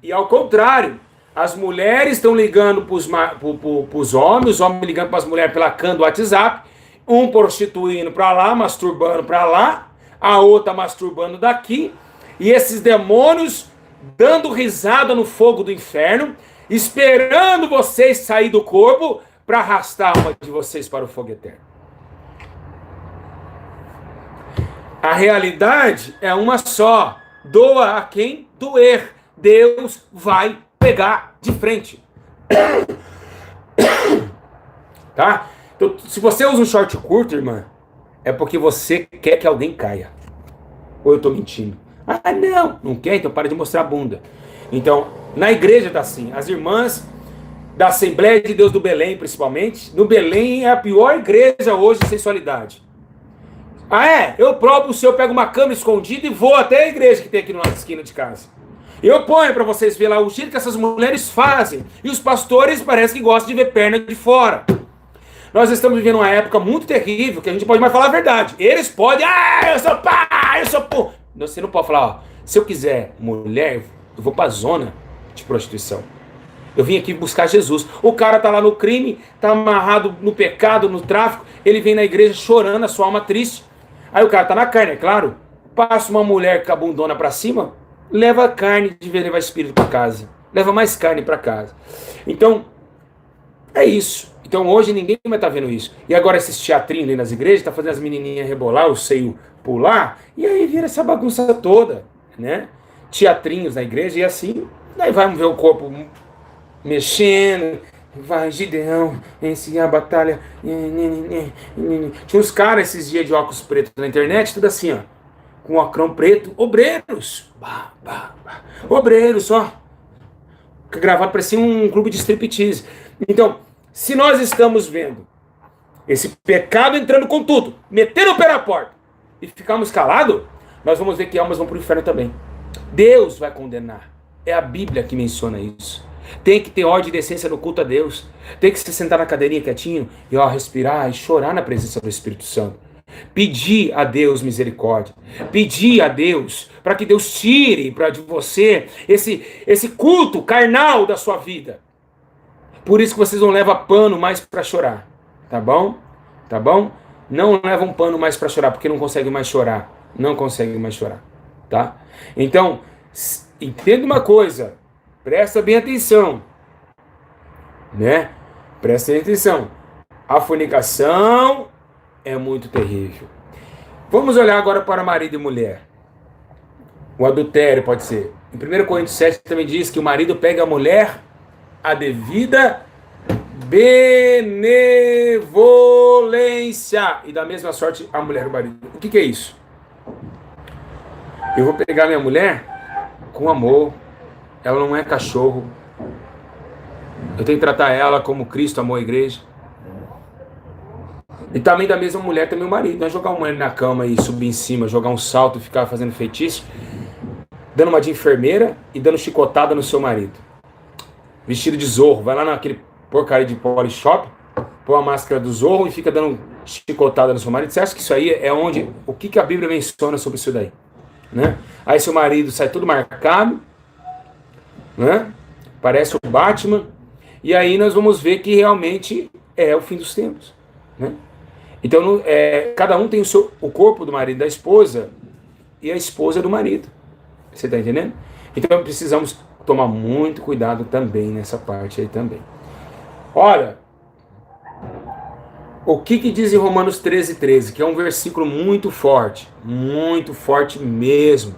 E ao contrário, as mulheres estão ligando para os homens, os homens ligando para as mulheres pela can do WhatsApp, um prostituindo para lá, masturbando para lá, a outra masturbando daqui, e esses demônios dando risada no fogo do inferno, esperando vocês sair do corpo para arrastar uma de vocês para o fogo eterno. A realidade é uma só. Doa a quem doer. Deus vai pegar de frente. Tá? Então, se você usa um short curto, irmã, é porque você quer que alguém caia. Ou eu estou mentindo? Ah, não quer? Então para de mostrar a bunda. Então, na igreja tá assim. As irmãs da Assembleia de Deus do Belém, principalmente, no Belém é a pior igreja hoje de sensualidade. Eu provo o senhor, pego uma câmera escondida e vou até a igreja que tem aqui na esquina de casa. Eu ponho para vocês verem lá o jeito que essas mulheres fazem. E os pastores parecem que gostam de ver perna de fora. Nós estamos vivendo uma época muito terrível, que a gente pode mais falar a verdade. Eles podem, eu sou pai, eu sou pô. Você não pode falar, se eu quiser mulher, eu vou para a zona de prostituição. Eu vim aqui buscar Jesus. O cara tá lá no crime, tá amarrado no pecado, no tráfico, ele vem na igreja chorando, a sua alma triste. Aí o cara tá na carne, é claro. Passa uma mulher com a bundona pra cima, leva carne de levar espírito para casa. Leva mais carne para casa. Então, é isso. Então hoje ninguém vai estar vendo isso. E agora esses teatrinhos aí nas igrejas, tá fazendo as menininhas rebolar, o seio pular, e aí vira essa bagunça toda. né? Teatrinhos na igreja e assim, daí vamos ver o corpo mexendo, vai Gideão, vencer a batalha. Tinha uns caras esses dias de óculos pretos na internet, tudo assim, ó, com ocrão preto, obreiros, obreiros, ó, gravado parecia um clube de striptease. Então, se nós estamos vendo esse pecado entrando com tudo, metendo o pé na porta e ficarmos calados, nós vamos ver que almas vão para o inferno também. Deus vai condenar. É a Bíblia que menciona isso. Tem que ter ódio e decência no culto a Deus. Tem que se sentar na cadeirinha quietinho e respirar e chorar na presença do Espírito Santo. Pedir a Deus misericórdia. Pedir a Deus para que Deus tire de você esse culto carnal da sua vida. Por isso que vocês não levam pano mais para chorar. Tá bom? Tá bom? Não levam pano mais para chorar, porque não conseguem mais chorar. Não conseguem mais chorar. Tá? Então, entenda uma coisa. Presta bem atenção. Né? Presta bem atenção. A fornicação é muito terrível. Vamos olhar agora para marido e mulher. O adultério pode ser. Em 1 Coríntios 7 também diz que o marido pega a mulher a devida benevolência. E da mesma sorte a mulher e o marido. O que é isso? Eu vou pegar minha mulher com amor. Ela não é cachorro. Eu tenho que tratar ela como Cristo amou a igreja. E também da mesma mulher também o marido. Não é jogar uma mulher na cama e subir em cima, jogar um salto e ficar fazendo feitiço, dando uma de enfermeira e dando chicotada no seu marido. Vestido de Zorro. Vai lá naquele porcaria de Polishop, põe a máscara do Zorro e fica dando chicotada no seu marido. Você acha que isso aí é onde... O que a Bíblia menciona sobre isso daí? Né? Aí seu marido sai todo marcado, né? Parece o Batman. E aí nós vamos ver que realmente é o fim dos tempos. Né? Então, cada um tem o corpo do marido e da esposa e a esposa do marido. Você está entendendo? Então precisamos tomar muito cuidado também nessa parte aí também. Olha, o que diz em Romanos 13:13, que é um versículo muito forte mesmo.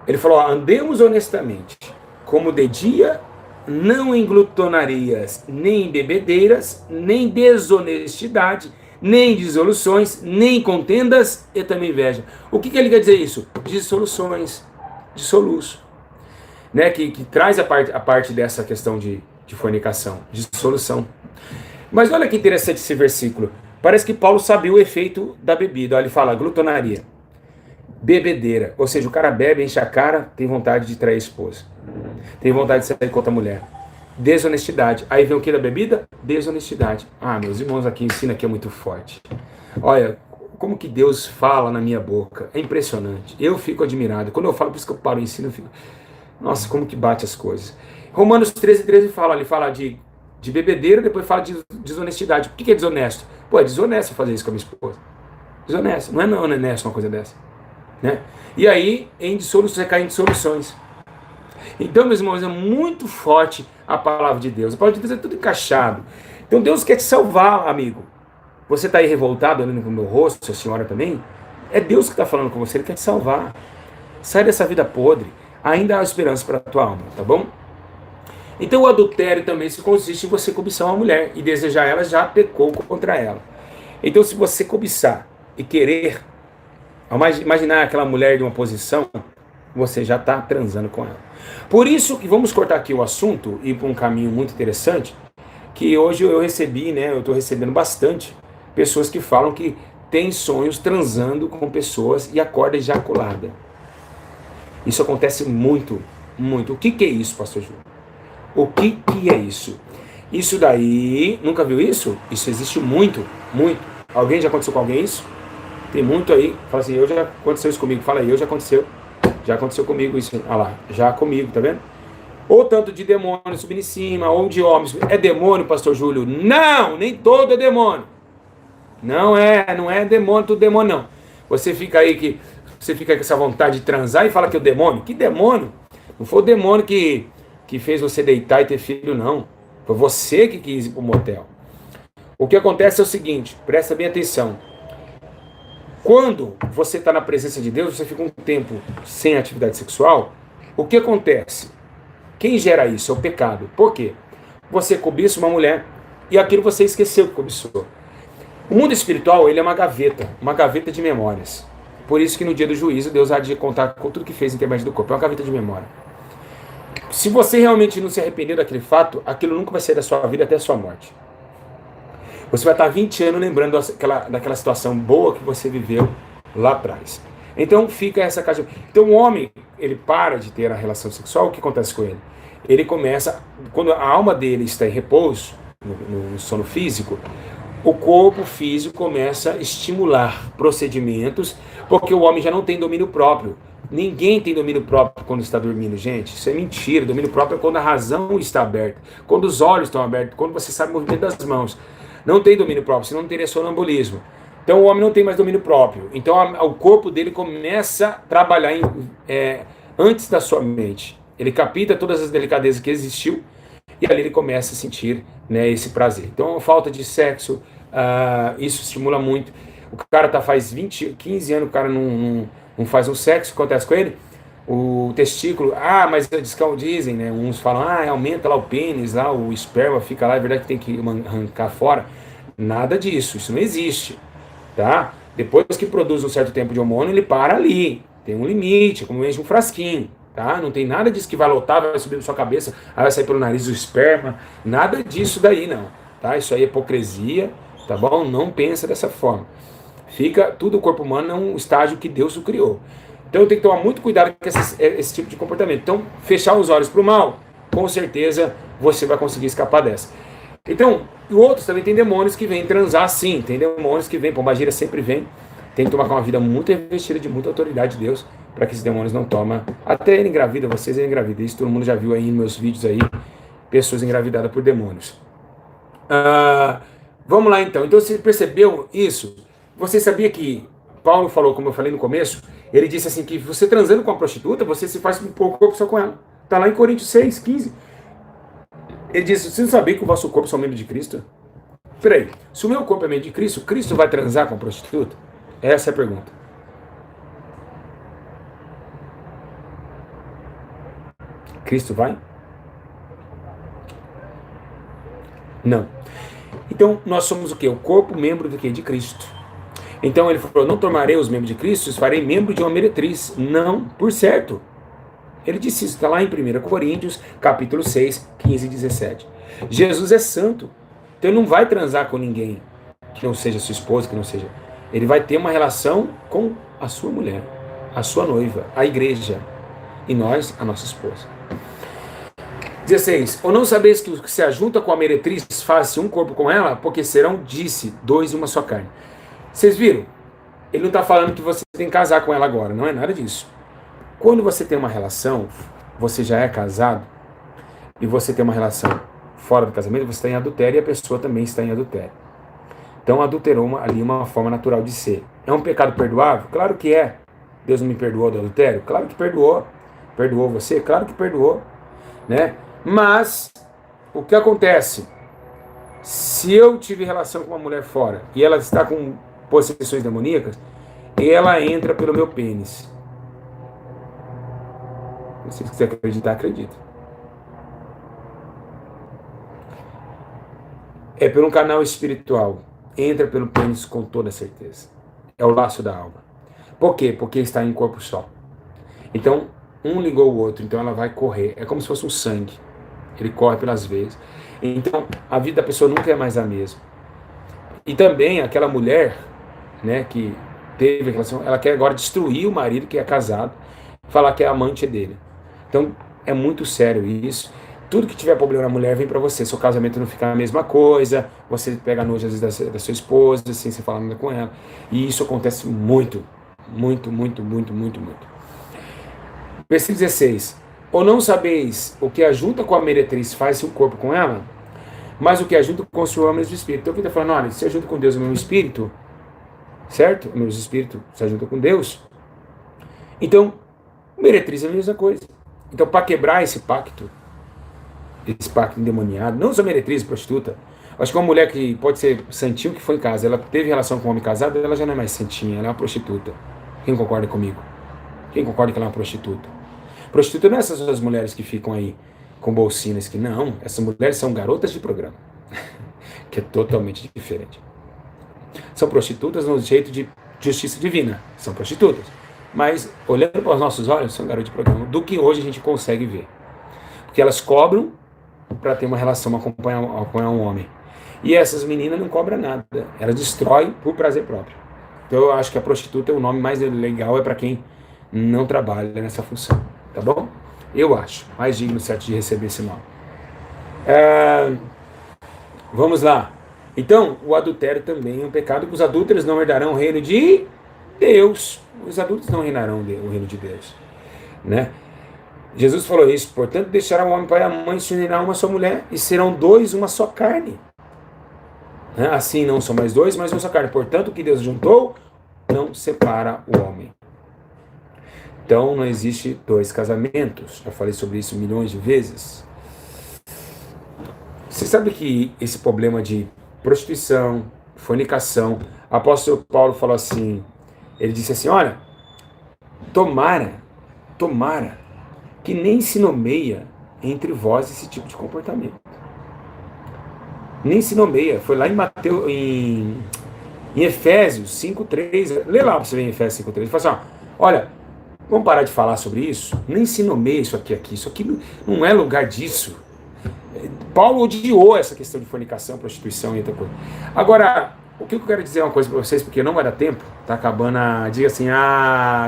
Ele falou, andemos honestamente, como de dia, não em glutonarias, nem em bebedeiras, nem desonestidade, nem dissoluções, nem contendas e também inveja. O que ele quer dizer isso? Dissoluções, dissoluço. Né? Que traz a parte dessa questão de fornicação, dissolução. Mas olha que interessante esse versículo. Parece que Paulo sabia o efeito da bebida. Olha, ele fala glutonaria, bebedeira, ou seja, o cara bebe, enche a cara, tem vontade de trair a esposa, tem vontade de sair com outra mulher. Desonestidade. Aí vem o que da bebida? Desonestidade. Ah, meus irmãos, aqui ensina que é muito forte. Olha, como que Deus fala na minha boca. É impressionante. Eu fico admirado. Quando eu falo, por isso que eu paro o ensino, eu fico... Nossa, como que bate as coisas. Romanos 13:13 fala, ele fala de bebedeira, depois fala de desonestidade. Por que é desonesto? Pô, é desonesto fazer isso com a minha esposa. Desonesto. Não é honesto uma coisa dessa. Né? E aí, em dissoluções, você cai em dissoluções. Então, meus irmãos, é muito forte a palavra de Deus. A palavra de Deus é tudo encaixado. Então, Deus quer te salvar, amigo. Você está aí revoltado, olhando para o meu rosto, a senhora também? É Deus que está falando com você, Ele quer te salvar. Sai dessa vida podre. Ainda há esperança para a tua alma, tá bom? Então, o adultério também se consiste em você cobiçar uma mulher e desejar ela, já pecou contra ela. Então, se você cobiçar e querer, imaginar aquela mulher de uma posição, você já está transando com ela. Por isso que vamos cortar aqui o assunto e ir para um caminho muito interessante, que hoje eu recebi, né? Eu estou recebendo bastante pessoas que falam que têm sonhos transando com pessoas e acorda ejaculada. Isso acontece muito, muito. O que é isso, pastor Júlio? O que é isso? Isso daí, nunca viu isso? Isso existe muito, muito. Alguém já aconteceu com alguém isso? Tem muito aí. Fala assim, já aconteceu isso comigo. Fala aí, já aconteceu. Já aconteceu comigo isso. Ah lá, já comigo, tá vendo? Ou tanto de demônio subindo em cima, ou de homens. É demônio, pastor Júlio? Não, nem todo é demônio. Não é demônio, tudo demônio não. Você fica com essa vontade de transar e fala que é o demônio. Que demônio? Não foi o demônio que fez você deitar e ter filho, não. Foi você que quis ir pro motel. O que acontece é o seguinte, presta bem atenção. Quando você está na presença de Deus, você fica um tempo sem atividade sexual, o que acontece? Quem gera isso? É o pecado. Por quê? Você cobiça uma mulher e aquilo você esqueceu que cobiçou. O mundo espiritual, ele é uma gaveta de memórias. Por isso que no dia do juízo, Deus há de contar com tudo que fez em intermédio do corpo. É uma gaveta de memória. Se você realmente não se arrepender daquele fato, aquilo nunca vai sair da sua vida até a sua morte. Você vai estar 20 anos lembrando daquela situação boa que você viveu lá atrás. Então fica essa caixa. Então o homem, ele para de ter a relação sexual, o que acontece com ele? Ele começa, quando a alma dele está em repouso, no sono físico, o corpo físico começa a estimular procedimentos, porque o homem já não tem domínio próprio. Ninguém tem domínio próprio quando está dormindo, gente. Isso é mentira. Domínio próprio é quando a razão está aberta, quando os olhos estão abertos, quando você sabe o movimento das mãos. Não tem domínio próprio, senão não teria sonambulismo. Então o homem não tem mais domínio próprio. Então o corpo dele começa a trabalhar antes da sua mente. Ele capta todas as delicadezas que existiu e ali ele começa a sentir, né, esse prazer. Então a falta de sexo, isso estimula muito. O cara faz 15 anos, o cara não faz um sexo, o que acontece com ele? O testículo, mas dizem, né? Uns falam, aumenta lá o pênis, lá o esperma fica lá, é verdade que tem que arrancar fora. Nada disso, isso não existe, tá? Depois que produz um certo tempo de hormônio, ele para ali, tem um limite, como enche um frasquinho, tá? Não tem nada disso que vai lotar, vai subir na sua cabeça, aí vai sair pelo nariz o esperma, nada disso daí não, tá? Isso aí é hipocrisia, tá bom? Não pensa dessa forma. Tudo o corpo humano é um estágio que Deus o criou. Então tem que tomar muito cuidado com esse tipo de comportamento. Então, fechar os olhos para o mal, com certeza você vai conseguir escapar dessa. Então, e outros também tem demônios que vêm transar sim, tem demônios que vêm, pombagira sempre vem. Tem que tomar com uma vida muito investida de muita autoridade de Deus, para que esses demônios não tomem. Até ele engravida, vocês engravidam. Isso todo mundo já viu aí nos meus vídeos aí, pessoas engravidadas por demônios. Vamos lá então. Então você percebeu isso? Você sabia que Paulo falou, como eu falei no começo, ele disse assim que você transando com uma prostituta, você se faz um pouco corpo só com ela. Está lá em Coríntios 6:15. Ele disse, você não sabia que o vosso corpo é um membro de Cristo? Peraí, se o meu corpo é membro de Cristo, Cristo vai transar com a prostituta? Essa é a pergunta. Cristo vai? Não. Então, nós somos o quê? O corpo, membro do quê? De Cristo. Então ele falou, não tomarei os membros de Cristo, os farei membro de uma meretriz. Não, por certo. Ele disse isso, está lá em 1 Coríntios, capítulo 6, 15 e 17. Jesus é santo. Então ele não vai transar com ninguém que não seja sua esposa, que não seja... Ele vai ter uma relação com a sua mulher, a sua noiva, a igreja. E nós, a nossa esposa. 16. Ou não sabeis que o que se ajunta com a meretriz faz-se um corpo com ela? Porque serão, disse, dois em uma só carne. Vocês viram? Ele não está falando que você tem que casar com ela agora. Não é nada disso. Quando você tem uma relação, você já é casado, e você tem uma relação fora do casamento, você está em adultério e a pessoa também está em adultério. Então adulterou ali uma forma natural de ser. É um pecado perdoável? Claro que é. Deus não me perdoou do adultério? Claro que perdoou. Perdoou você? Claro que perdoou. Né? Mas, o que acontece? Se eu tive relação com uma mulher fora, e ela está com possessões demoníacas, ela entra pelo meu pênis. Se você quiser acreditar, acredita. É por um canal espiritual. Entra pelo pênis com toda certeza. É o laço da alma. Por quê? Porque está em corpo só. Então, um ligou o outro, então ela vai correr. É como se fosse um sangue. Ele corre pelas veias. Então, a vida da pessoa nunca é mais a mesma. E também aquela mulher, né, que teve relação, ela quer agora destruir o marido que é casado, falar que é amante dele. Então, é muito sério isso. Tudo que tiver problema na mulher vem pra você. Seu casamento não fica a mesma coisa, você pega nojo às vezes da sua esposa, sem você falar nada com ela. E isso acontece muito. Muito, muito, muito, muito, muito. Versículo 16. Ou não sabeis o que ajunta com a meretriz faz-se um corpo com ela? Mas o que ajunta com o seu homem é o espírito. Então, quem está falando, olha, se ajunta com Deus o meu espírito, certo? O meu espírito se ajunta com Deus. Então, meretriz é a mesma coisa. Então, para quebrar esse pacto endemoniado, não só meretriz, prostituta, Acho que uma mulher que pode ser santinho que foi em casa, ela teve relação com um homem casado, ela já não é mais santinha, ela é uma prostituta. Quem concorda comigo? Quem concorda que ela é uma prostituta? Prostituta não é essas mulheres que ficam aí com bolsinhas, que não. Essas mulheres são garotas de programa, que é totalmente diferente. São prostitutas no jeito de justiça divina, são prostitutas. Mas, olhando para os nossos olhos, são garotas de programa, do que hoje a gente consegue ver. Porque elas cobram para ter uma relação, acompanhar um homem. E essas meninas não cobram nada, elas destroem por prazer próprio. Então eu acho que a prostituta, o nome mais legal é para quem não trabalha nessa função, tá bom? Eu acho, mais digno certo de receber esse nome. Vamos lá. Então, o adultério também é um pecado, que os adúlteros não herdarão o reino de Deus. Os adultos não reinarão o reino de Deus, né? Jesus falou isso, portanto, deixará o homem pai e a mãe, se unirá uma só mulher, e serão dois uma só carne. Assim não são mais dois, mas uma só carne. Portanto, o que Deus juntou, não separa o homem. Então, não existe dois casamentos. Já falei sobre isso milhões de vezes. Você sabe que esse problema de prostituição, fornicação, o apóstolo Paulo falou assim, ele disse assim, olha, tomara que nem se nomeia entre vós esse tipo de comportamento. Nem se nomeia. Foi lá em Mateus, em Efésios 5:3. Lê lá para você ver em Efésios 5:3. Ele fala assim, olha, vamos parar de falar sobre isso? Nem se nomeia isso aqui. Isso aqui não é lugar disso. Paulo odiou essa questão de fornicação, prostituição e outra coisa. Agora, o que eu quero dizer é uma coisa para vocês, porque não vai dar tempo. Tá acabando diga assim,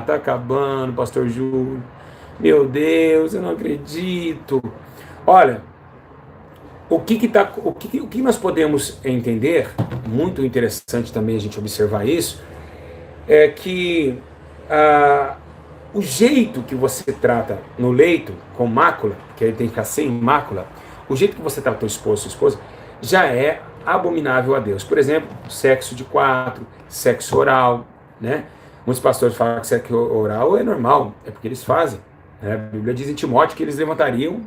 tá acabando, pastor Júlio. Meu Deus, eu não acredito. Olha, o que nós podemos entender, muito interessante também a gente observar isso, é que o jeito que você trata no leito com mácula, que ele tem que ficar sem mácula, o jeito que você trata o esposo, sua esposa, já é abominável a Deus. Por exemplo, sexo de 4, sexo oral, né? Muitos pastores falam que sexo oral é normal, é porque eles fazem. A Bíblia diz em Timóteo que eles levantariam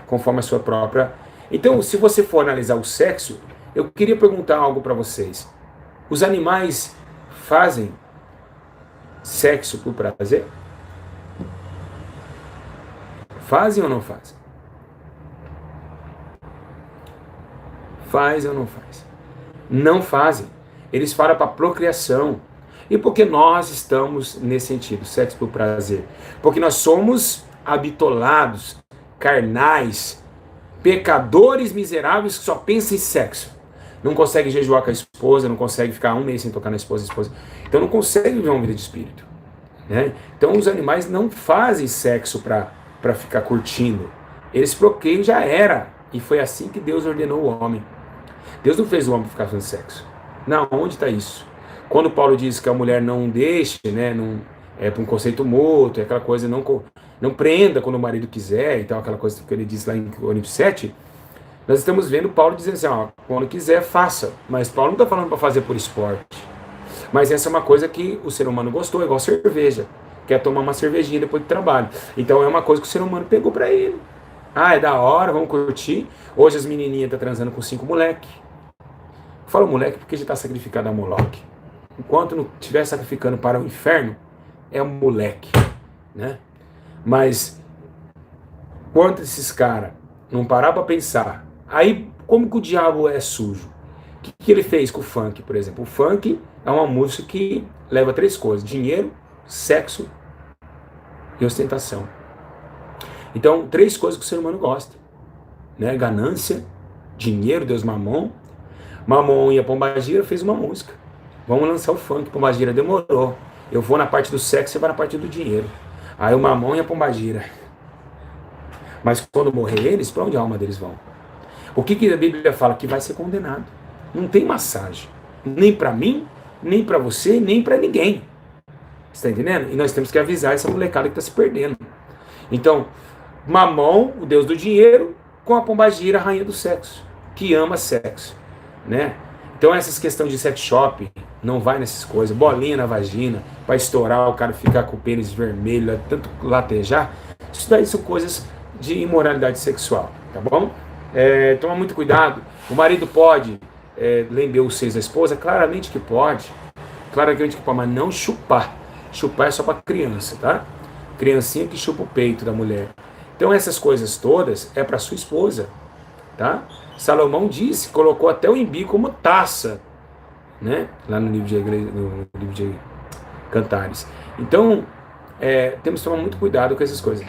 conforme a sua própria... Então, se você for analisar o sexo, eu queria perguntar algo para vocês. Os animais fazem sexo por prazer? Fazem ou não fazem? Faz ou não faz? Não fazem. Eles falam para procriação. E por que nós estamos nesse sentido, sexo por prazer? Porque nós somos habitolados, carnais, pecadores miseráveis que só pensam em sexo. Não consegue jejuar com a esposa, não consegue ficar um mês sem tocar na esposa. Então não consegue viver uma vida de espírito, né? Então os animais não fazem sexo para ficar curtindo. Eles procriam, já era. E foi assim que Deus ordenou o homem. Deus não fez o homem ficar fazendo sexo. Não, onde está isso? Quando Paulo diz que a mulher não deixe, né, não, é para um conceito mútuo, é aquela coisa, não prenda quando o marido quiser, então aquela coisa que ele diz lá em Coríntios 7, nós estamos vendo Paulo dizendo assim, quando quiser, faça. Mas Paulo não está falando para fazer por esporte. Mas essa é uma coisa que o ser humano gostou, igual cerveja. Quer tomar uma cervejinha depois do trabalho. Então é uma coisa que o ser humano pegou para ele. É da hora, vamos curtir. Hoje as menininhas estão transando com 5 moleque. Eu falo moleque porque já está sacrificado a Moloque. Enquanto não estiver sacrificando para o inferno, é um moleque, né? Mas, quando esses caras não parar para pensar, aí como que o diabo é sujo? O que ele fez com o funk, por exemplo? O funk é uma música que leva 3 coisas: dinheiro, sexo e ostentação. Então, 3 coisas que o ser humano gosta, né? Ganância, dinheiro, Deus Mamon. Mamon e a Pombagira fez uma música. Vamos lançar o funk. Pombagira demorou. Eu vou na parte do sexo, você vai na parte do dinheiro. Aí o Mamon e a Pombagira. Mas quando morrer eles, para onde a alma deles vão? O que a Bíblia fala? Que vai ser condenado. Não tem massagem. Nem para mim, nem para você, nem para ninguém. Você está entendendo? E nós temos que avisar essa molecada que está se perdendo. Então, Mamon, o deus do dinheiro, com a Pombagira, a rainha do sexo, que ama sexo, né? Então essas questões de sex shop, não vai nessas coisas, bolinha na vagina, para estourar, o cara ficar com o pênis vermelho, tanto latejar, isso daí são coisas de imoralidade sexual, tá bom? Toma muito cuidado. O marido pode lamber os seios da esposa? Claramente que pode. Claramente que pode, mas não chupar. Chupar é só para criança, tá? Criancinha que chupa o peito da mulher. Então essas coisas todas é para sua esposa, tá? Salomão disse, colocou até o embi como taça, né? Lá no livro de Cantares. Então, temos que tomar muito cuidado com essas coisas.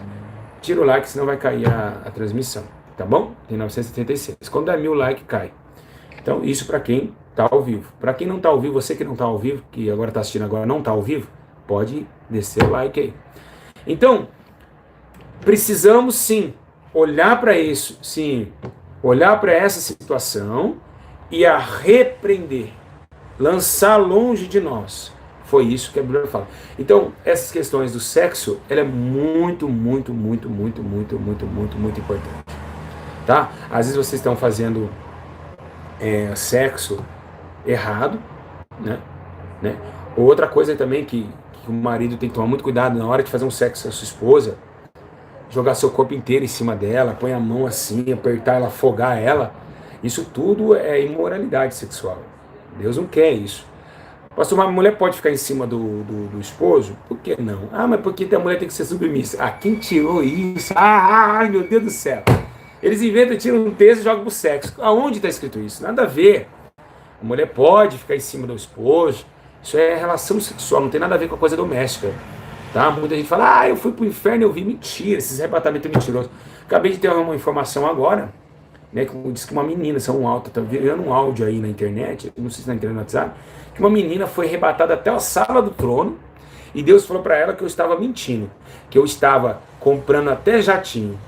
Tira o like, senão vai cair a transmissão, tá bom? Tem 976. Quando der 1000 likes, cai. Então, isso para quem tá ao vivo. Para quem não tá ao vivo, você que não tá ao vivo, que agora tá assistindo agora não tá ao vivo, pode descer o like aí. Então, precisamos sim olhar para isso, sim, olhar para essa situação e a repreender, lançar longe de nós. Foi isso que a Bíblia fala. Então, essas questões do sexo, ela é muito, muito, muito, muito, muito, muito, muito, muito importante. Tá? Às vezes vocês estão fazendo sexo errado, né? Outra coisa também que o marido tem que tomar muito cuidado na hora de fazer um sexo com a sua esposa, jogar seu corpo inteiro em cima dela, põe a mão assim, apertar ela, afogar ela, isso tudo é imoralidade sexual. Deus não quer isso. Pastor, uma mulher pode ficar em cima do esposo? Por que não? Ah, mas porque a mulher tem que ser submissa. Ah, quem tirou isso? Ai, meu Deus do céu. Eles inventam, tiram um texto e jogam pro sexo. Aonde está escrito isso? Nada a ver. A mulher pode ficar em cima do esposo. Isso é relação sexual, não tem nada a ver com a coisa doméstica. Tá? Muita gente fala, eu fui pro inferno e eu vi. Mentira, esses arrebatamentos mentirosos. Acabei de ter uma informação agora, né, que diz que uma menina, tá virando um áudio aí na internet, não sei se na internet no WhatsApp, que uma menina foi arrebatada até a sala do trono e Deus falou para ela que eu estava mentindo, que eu estava comprando até jatinho.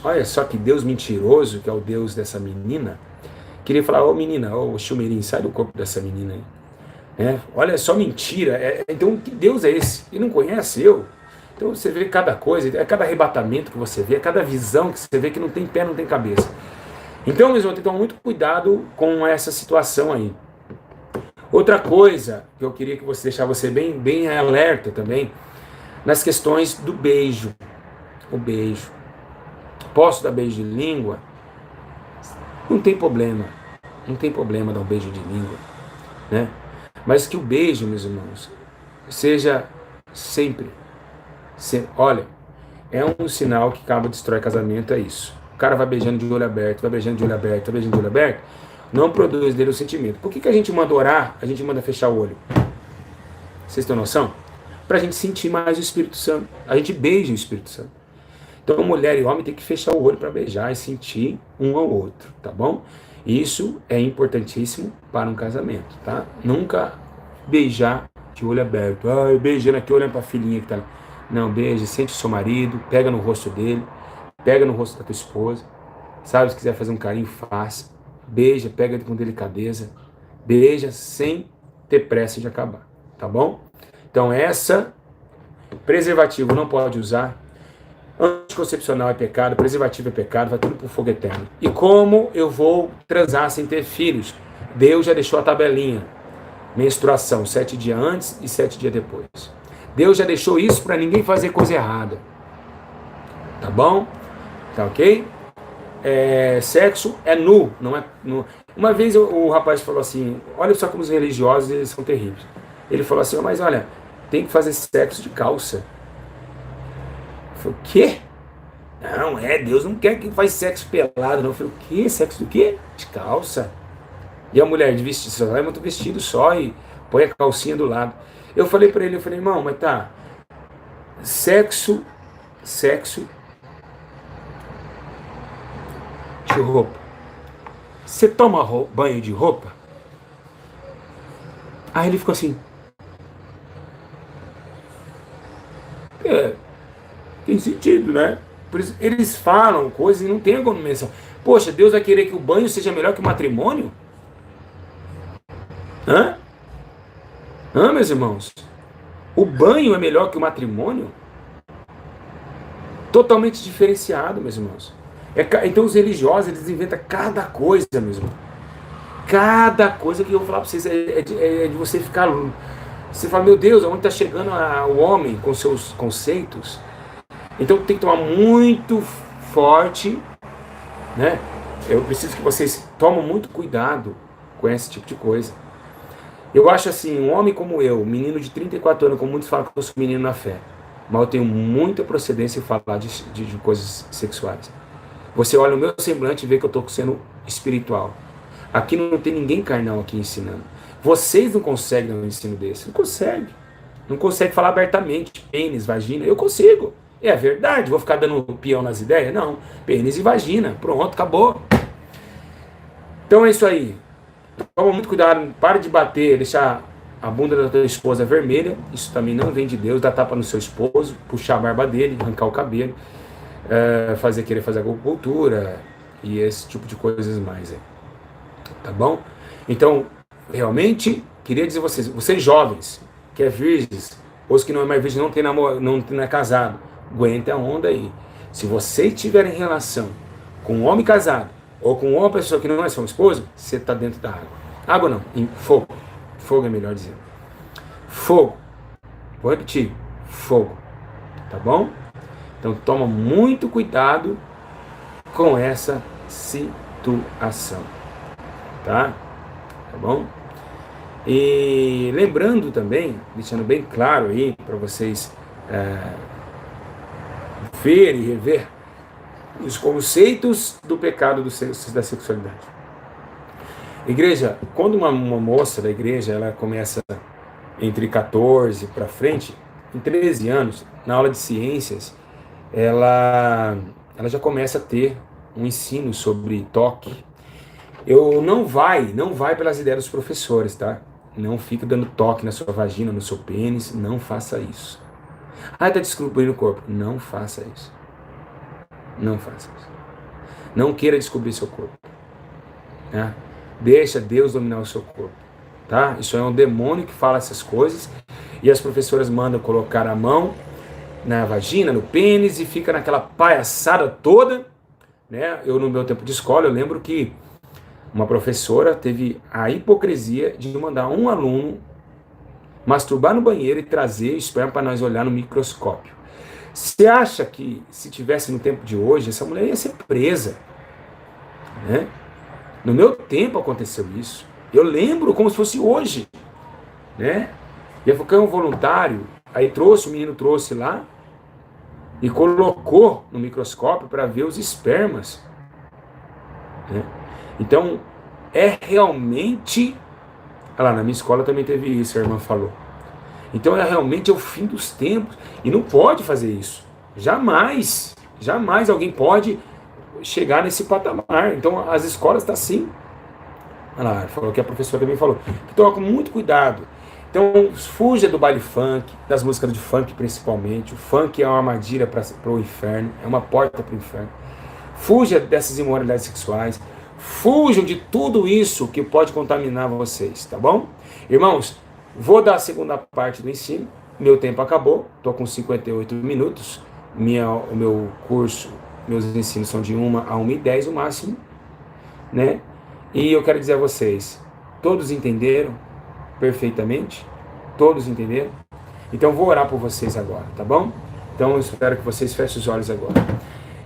Olha só que Deus mentiroso, que é o Deus dessa menina. Queria falar, menina, Chumeirinho, sai do corpo dessa menina aí. Olha só mentira. Então que Deus é esse? Ele não conhece eu? Então você vê cada coisa, cada arrebatamento que você vê, cada visão que você vê que não tem pé, não tem cabeça. Então, meus irmãos, tem que tomar muito cuidado com essa situação aí. Outra coisa que eu queria que você deixar você bem alerta também, nas questões do beijo. O beijo. Posso dar beijo de língua? Não tem problema. Não tem problema dar um beijo de língua, né? Mas que o beijo, meus irmãos, seja sempre. Olha, é um sinal que acaba de destrói casamento, é isso. O cara vai beijando de olho aberto, vai beijando de olho aberto, vai beijando de olho aberto, não produz dele o sentimento. Por que a gente manda orar, a gente manda fechar o olho? Vocês têm noção? Pra gente sentir mais o Espírito Santo. A gente beija o Espírito Santo. Então mulher e homem tem que fechar o olho para beijar e sentir um ao outro, tá bom? Isso é importantíssimo para um casamento, tá? Nunca beijar de olho aberto. Eu beijando aqui, olhando para a filhinha que tá ali. Não, beija, sente o seu marido, pega no rosto dele, pega no rosto da tua esposa, sabe, se quiser fazer um carinho, faça. Beija, pega com delicadeza, beija sem ter pressa de acabar, tá bom? Então preservativo não pode usar, anticoncepcional é pecado, preservativo é pecado, vai tudo pro fogo eterno. E como eu vou transar sem ter filhos? Deus já deixou a tabelinha, menstruação, 7 dias antes e 7 dias depois. Deus já deixou isso para ninguém fazer coisa errada. Tá bom? Tá ok? Sexo é nu, não é nu. Uma vez o rapaz falou assim, olha só como os religiosos eles são terríveis. Ele falou assim, mas olha, tem que fazer sexo de calça. Eu falei, o quê? Não, Deus não quer que faz sexo pelado, não. Eu falei, o quê? Sexo do quê? De calça. E a mulher de vestido só, vai muito vestido só e põe a calcinha do lado. Eu falei pra ele, irmão, mas tá, sexo de roupa. Você toma banho de roupa? Aí ele ficou assim. Tem sentido, né? Por isso, eles falam coisas e não tem alguma menção. Poxa, Deus vai querer que o banho seja melhor que o matrimônio? Meus irmãos? O banho é melhor que o matrimônio? Totalmente diferenciado, meus irmãos. Então os religiosos, eles inventam cada coisa, meus irmãos. Cada coisa que eu vou falar para vocês é de você ficar... Você fala, meu Deus, aonde está chegando o homem com seus conceitos? Então tem que tomar muito forte, né? Eu preciso que vocês tomem muito cuidado com esse tipo de coisa. Eu acho assim, um homem como eu, um menino de 34 anos, como muitos falam que eu sou menino na fé, mas eu tenho muita procedência em falar de coisas sexuais. Você olha o meu semblante e vê que eu estou sendo espiritual. Aqui não tem ninguém carnal aqui ensinando. Vocês não conseguem dar um ensino desse. Não conseguem. Não conseguem falar abertamente. Pênis, vagina. Eu consigo. É verdade. Vou ficar dando peão nas ideias? Não. Pênis e vagina. Pronto, acabou. Então é isso aí. Toma muito cuidado. Pare de bater, deixar a bunda da tua esposa vermelha. Isso também não vem de Deus. Dá tapa no seu esposo, puxar a barba dele, arrancar o cabelo, querer fazer acupuntura e esse tipo de coisas mais. Tá bom? Então, realmente, queria dizer a vocês jovens, que é virgens, ou os que não é mais virgem, não é casado, aguentem a onda aí. Se vocês tiverem relação com um homem casado, ou com uma pessoa que não é seu esposo, você está dentro da água. Água não, em fogo. Fogo é melhor dizendo. Fogo. Vou repetir. Fogo. Tá bom? Então toma muito cuidado com essa situação. Tá? Tá bom? E lembrando também, deixando bem claro aí para vocês ver e rever os conceitos do pecado da sexualidade. Igreja, quando uma moça da igreja ela começa entre 14 para frente, em 13 anos, na aula de ciências, ela já começa a ter um ensino sobre toque. Não vai pelas ideias dos professores, tá? Não fica dando toque na sua vagina, no seu pênis, não faça isso. Ah, tá descobrindo o corpo. Não faça isso. Não faça isso. Não queira descobrir seu corpo. Né? Deixa Deus dominar o seu corpo. Tá? Isso é um demônio que fala essas coisas e as professoras mandam colocar a mão na vagina, no pênis e fica naquela palhaçada toda. Né? Eu, no meu tempo de escola, eu lembro que uma professora teve a hipocrisia de mandar um aluno masturbar no banheiro e trazer esperma para nós olhar no microscópio. Você acha que se tivesse no tempo de hoje, essa mulher ia ser presa? Né? No meu tempo aconteceu isso. Eu lembro como se fosse hoje. Né? E foi um voluntário, aí o menino trouxe lá e colocou no microscópio para ver os espermas. Né? Então, é realmente... Olha lá, na minha escola também teve isso, a irmã falou. Então, realmente o fim dos tempos. E não pode fazer isso. Jamais alguém pode chegar nesse patamar. Então, as escolas estão assim. Olha lá, falou que a professora também falou. Então, com muito cuidado. Então, fuja do baile funk, das músicas de funk principalmente. O funk é uma armadilha para o inferno, é uma porta para o inferno. Fuja dessas imoralidades sexuais. Fujam de tudo isso que pode contaminar vocês, tá bom? Irmãos, vou dar a segunda parte do ensino. Meu tempo acabou, estou com 58 minutos. O meu curso, meus ensinos são de 1 a 1h10 o máximo, né? E eu quero dizer a vocês, todos entenderam perfeitamente? Todos entenderam? Então vou orar por vocês agora, tá bom? Então eu espero que vocês fechem os olhos agora.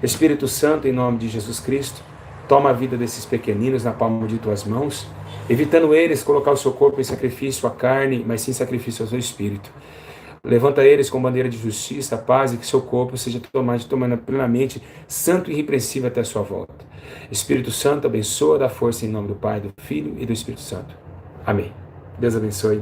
Espírito Santo, em nome de Jesus Cristo, toma a vida desses pequeninos na palma de tuas mãos, evitando eles colocar o seu corpo em sacrifício à carne, mas sim sacrifício ao seu espírito. Levanta eles com bandeira de justiça, paz e que seu corpo seja tomado plenamente santo e irrepreensível até a sua volta. Espírito Santo, abençoa, dá força em nome do Pai, do Filho e do Espírito Santo. Amém. Deus abençoe.